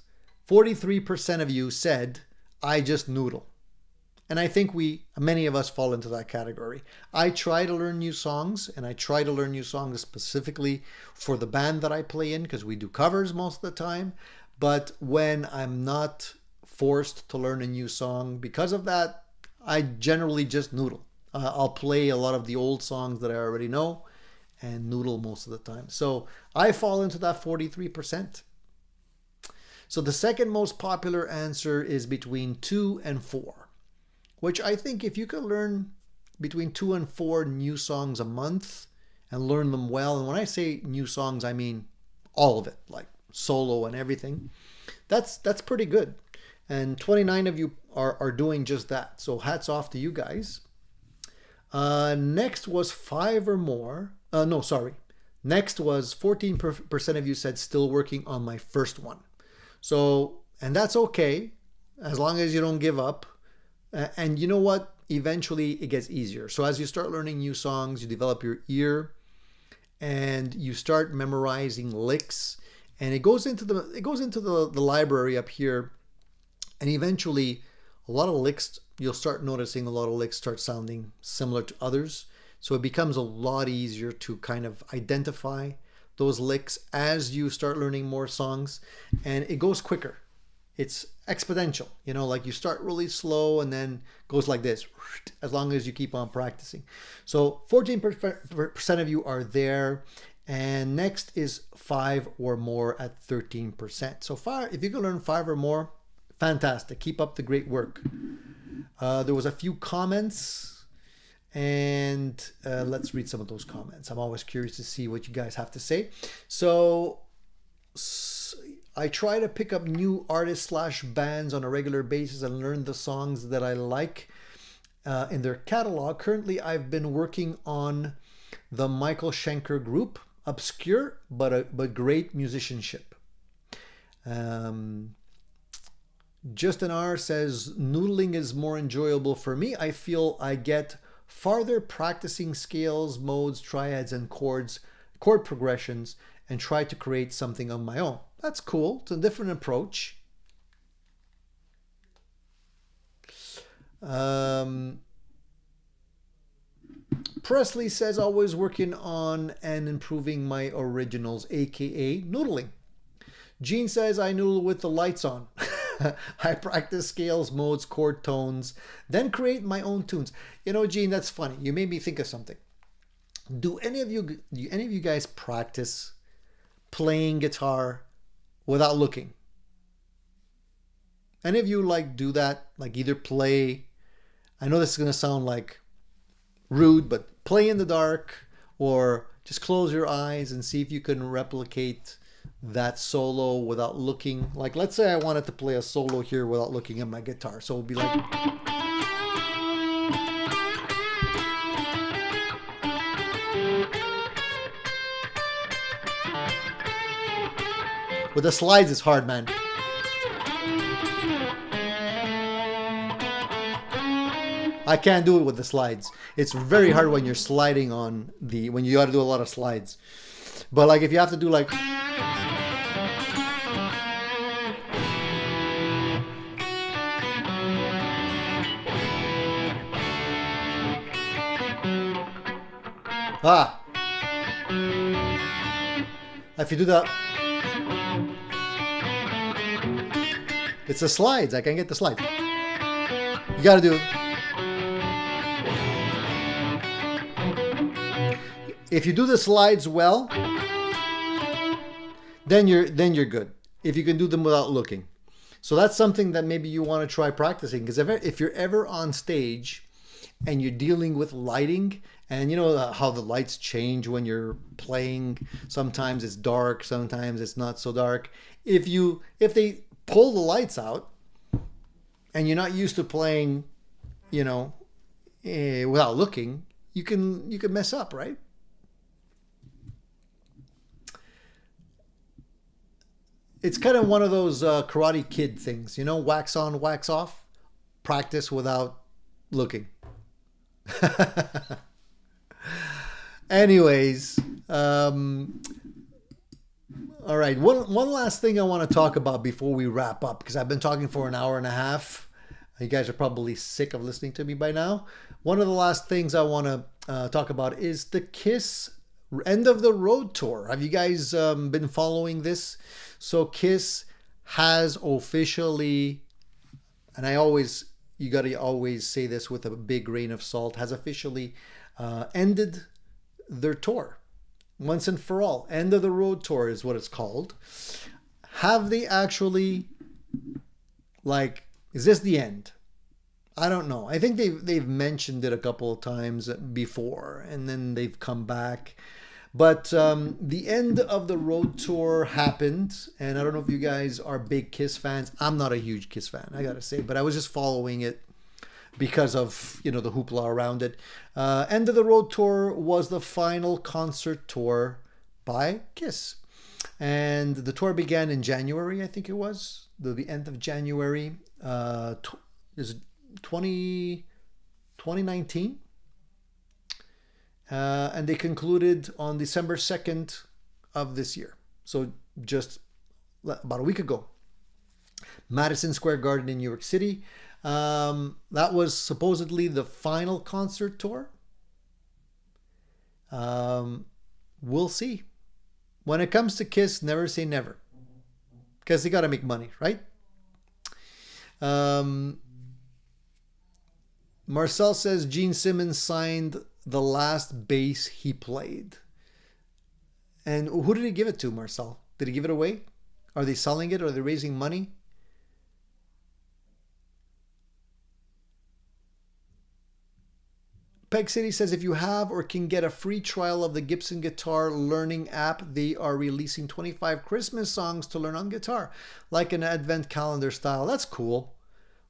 43% of you said, I just noodle. And I think many of us fall into that category. I try to learn new songs, and I try to learn new songs specifically for the band that I play in, because we do covers most of the time. But when I'm not forced to learn a new song because of that, I generally just noodle. I'll play a lot of the old songs that I already know and noodle most of the time. So I fall into that 43%. So the second most popular answer is between 2 and 4, which I think if you could learn between 2 and 4 new songs a month and learn them well, and when I say new songs, I mean all of it, like solo and everything, that's pretty good. And 29 of you are doing just that. So hats off to you guys. Next was 5 or more. No, sorry. Next was 14% of you said still working on my first one. So, and that's okay, as long as you don't give up. And you know what? Eventually it gets easier. So as you start learning new songs, you develop your ear and you start memorizing licks, and it goes into the library up here. And eventually, a lot of licks, you'll start noticing a lot of licks start sounding similar to others. So it becomes a lot easier to kind of identify those licks as you start learning more songs. And it goes quicker. It's exponential. You know, like you start really slow and then goes like this, as long as you keep on practicing. So 14% of you are there. And next is 5 or more at 13%. So if you can learn 5 or more, fantastic. Keep up the great work. There was a few comments, and let's read some of those comments. I'm always curious to see what you guys have to say. So I try to pick up new artists / bands on a regular basis and learn the songs that I like in their catalog. Currently, I've been working on the Michael Schenker group. Obscure, but great musicianship. Justin R says, noodling is more enjoyable for me. I feel I get farther practicing scales, modes, triads, and chord progressions, and try to create something on my own. That's cool. It's a different approach. Presley says, always working on and improving my originals, aka noodling. Gene says, I noodle with the lights on. I practice scales, modes, chord tones, then create my own tunes. You know, Gene, that's funny. You made me think of something. Do any of you guys practice playing guitar without looking? Any of you do that? Like either play, I know this is going to sound like rude, but play in the dark, or just close your eyes and see if you can replicate that solo without looking. Like, let's say I wanted to play a solo here without looking at my guitar. So it would be like... With the slides, it's hard, man. I can't do it with the slides. It's very hard when you're sliding on when you got to do a lot of slides. But like if you have to do like... If you do that... It's the slides. I can't get the slides. You got to do it. If you do the slides well, then you're good. If you can do them without looking. So that's something that maybe you want to try practicing, because if you're ever on stage and you're dealing with lighting, and you know how the lights change when you're playing, sometimes it's dark, sometimes it's not so dark. If they pull the lights out and you're not used to playing, you know, without looking, you can mess up, right? It's kind of one of those Karate Kid things, you know, wax on, wax off, practice without looking. Anyways, all right. One last thing I want to talk about before we wrap up, because I've been talking for an hour and a half. You guys are probably sick of listening to me by now. One of the last things I want to talk about is the KISS End of the Road Tour. Have you guys been following this? So KISS has officially, and you got to always say this with a big grain of salt, has officially ended their tour once and for all. End of the Road Tour is what it's called. Have they actually, like, is this the end? I don't know. I think they've mentioned it a couple of times before, and then they've come back. But the end of the road tour happened, and I don't know if you guys are big KISS fans. I'm not a huge KISS fan, I gotta say, but I was just following it because of, you know, the hoopla around it. End of the Road Tour was the final concert tour by KISS. And the tour began in January, I think it was. The end of January. Is it 2019? And they concluded on December 2nd of this year. So just about a week ago. Madison Square Garden in New York City. That was supposedly the final concert tour. We'll see. When it comes to KISS, never say never. Because they got to make money, right? Marcel says Gene Simmons signed the last bass he played. And who did he give it to, Marcel? Did he give it away? Are they selling it? Are they raising money? Peg City says if you have or can get a free trial of the Gibson Guitar Learning app, they are releasing 25 Christmas songs to learn on guitar, like an advent calendar style. That's cool.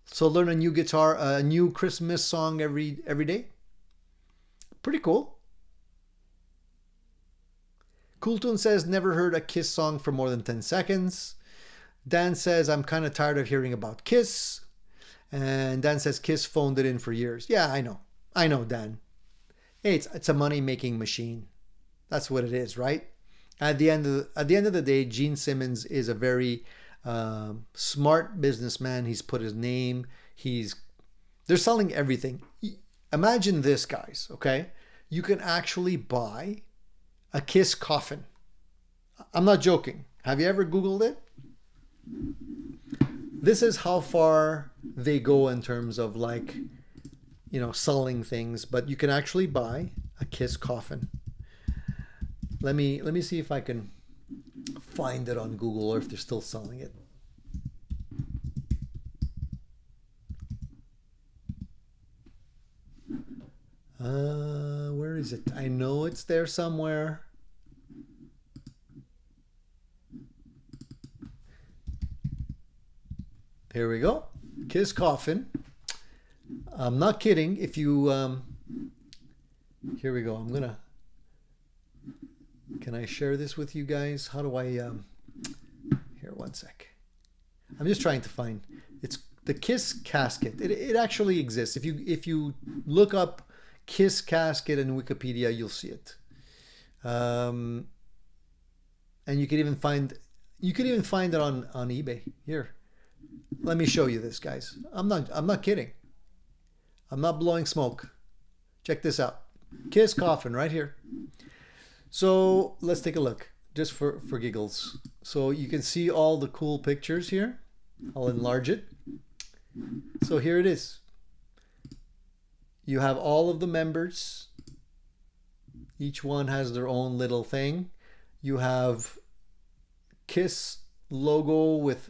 So learn a new guitar, a new Christmas song every day. Pretty cool. Cooltoon says never heard a KISS song for more than 10 seconds. Dan says I'm kind of tired of hearing about KISS. And Dan says KISS phoned it in for years. Yeah, I know, Dan. Hey, it's a money-making machine. That's what it is, right? At the end of the day, Gene Simmons is a very smart businessman. He's put his name. They're selling everything. Imagine this, guys. Okay, you can actually buy a KISS coffin. I'm not joking. Have you ever Googled it? This is how far they go in terms of, like, you know, selling things, but you can actually buy a KISS coffin. Let me see if I can find it on Google or if they're still selling it. Where is it? I know it's there somewhere. Here we go. KISS coffin. I'm not kidding. If you here we go. Can I share this with you guys? How do I here, one sec. I'm just trying to find, it's the KISS casket. It actually exists. If you look up KISS casket in Wikipedia, you'll see it. And you can even find it on eBay. Here. Let me show you this, guys. I'm not kidding. I'm not blowing smoke. Check this out. KISS coffin right here. So let's take a look, just for giggles. So you can see all the cool pictures here. I'll enlarge it. So here it is. You have all of the members. Each one has their own little thing. You have KISS logo with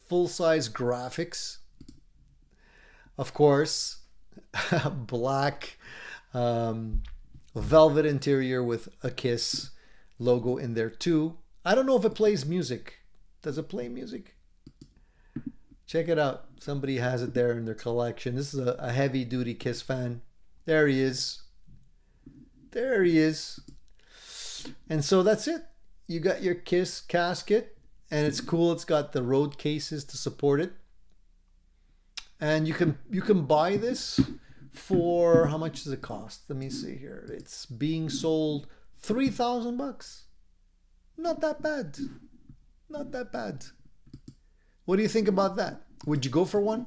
full-size graphics. Of course, black velvet interior with a KISS logo in there too. I don't know if it plays music. Does it play music? Check it out. Somebody has it there in their collection. This is a heavy-duty KISS fan. There he is. There he is. And so that's it. You got your KISS casket, and it's cool. It's got the road cases to support it. And you can buy this for, how much does it cost? Let me see here. It's being sold $3,000. Not that bad. Not that bad. What do you think about that? Would you go for one?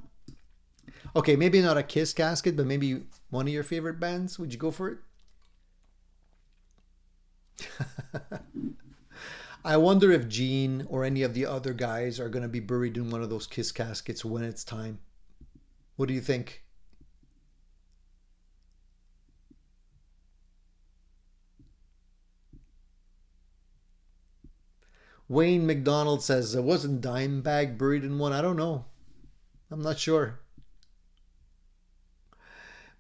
Okay, maybe not a KISS casket, but maybe one of your favorite bands. Would you go for it? I wonder if Gene or any of the other guys are going to be buried in one of those KISS caskets when it's time. What do you think? Wayne McDonald says, wasn't Dimebag buried in one? I don't know. I'm not sure.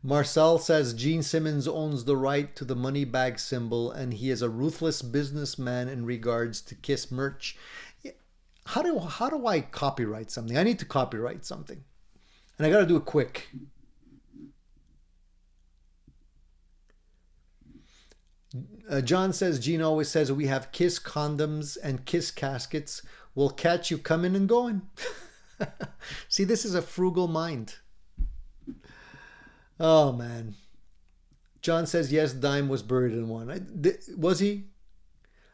Marcel says, Gene Simmons owns the right to the money bag symbol, and he is a ruthless businessman in regards to KISS merch. How do I copyright something? I need to copyright something. And I got to do it quick. John says, Gene always says, we have KISS condoms and KISS caskets. We'll catch you coming and going. See, this is a frugal mind. Oh, man. John says, yes, Dime was buried in one. Was he?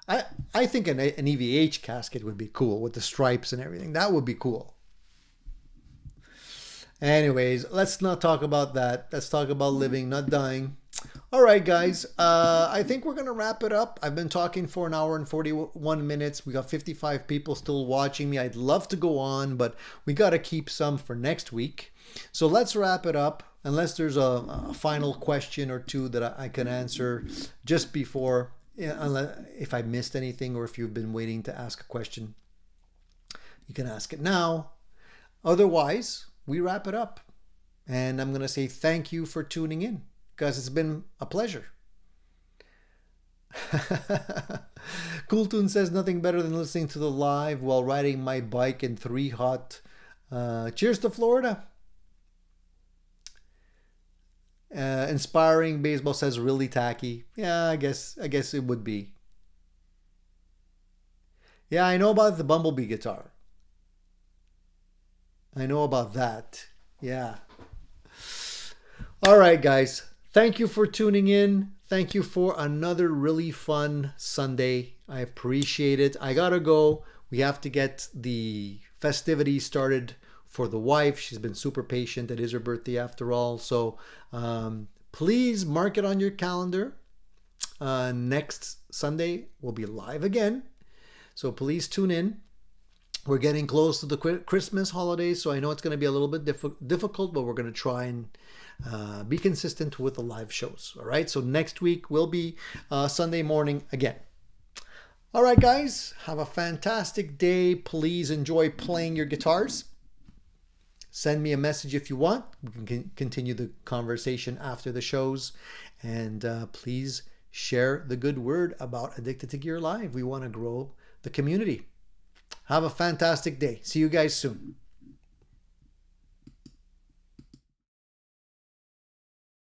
I think an EVH casket would be cool with the stripes and everything. That would be cool. Anyways, let's not talk about that. Let's talk about living, not dying. All right, guys. I think we're going to wrap it up. I've been talking for an hour and 41 minutes. We got 55 people still watching me. I'd love to go on, but we got to keep some for next week. So let's wrap it up. Unless there's a final question or two that I can answer just before, if I missed anything or if you've been waiting to ask a question, you can ask it now. Otherwise, we wrap it up. And I'm going to say thank you for tuning in, because it's been a pleasure. Cool Tune says, nothing better than listening to the live while riding my bike in 3 hot. Cheers to Florida. Inspiring Baseball says, really tacky. Yeah, I guess it would be. Yeah, I know about the Bumblebee guitar. I know about that. Yeah. All right, guys. Thank you for tuning in. Thank you for another really fun Sunday. I appreciate it. I gotta go. We have to get the festivities started for the wife. She's been super patient. It is her birthday after all. So please mark it on your calendar. Next Sunday we'll be live again. So please tune in. We're getting close to the Christmas holidays, so I know it's going to be a little bit difficult, but we're going to try and be consistent with the live shows. All right, so next week will be Sunday morning again. All right, guys, have a fantastic day. Please enjoy playing your guitars. Send me a message if you want. We can continue the conversation after the shows. And please share the good word about Addicted to Gear Live. We want to grow the community. Have a fantastic day. See you guys soon.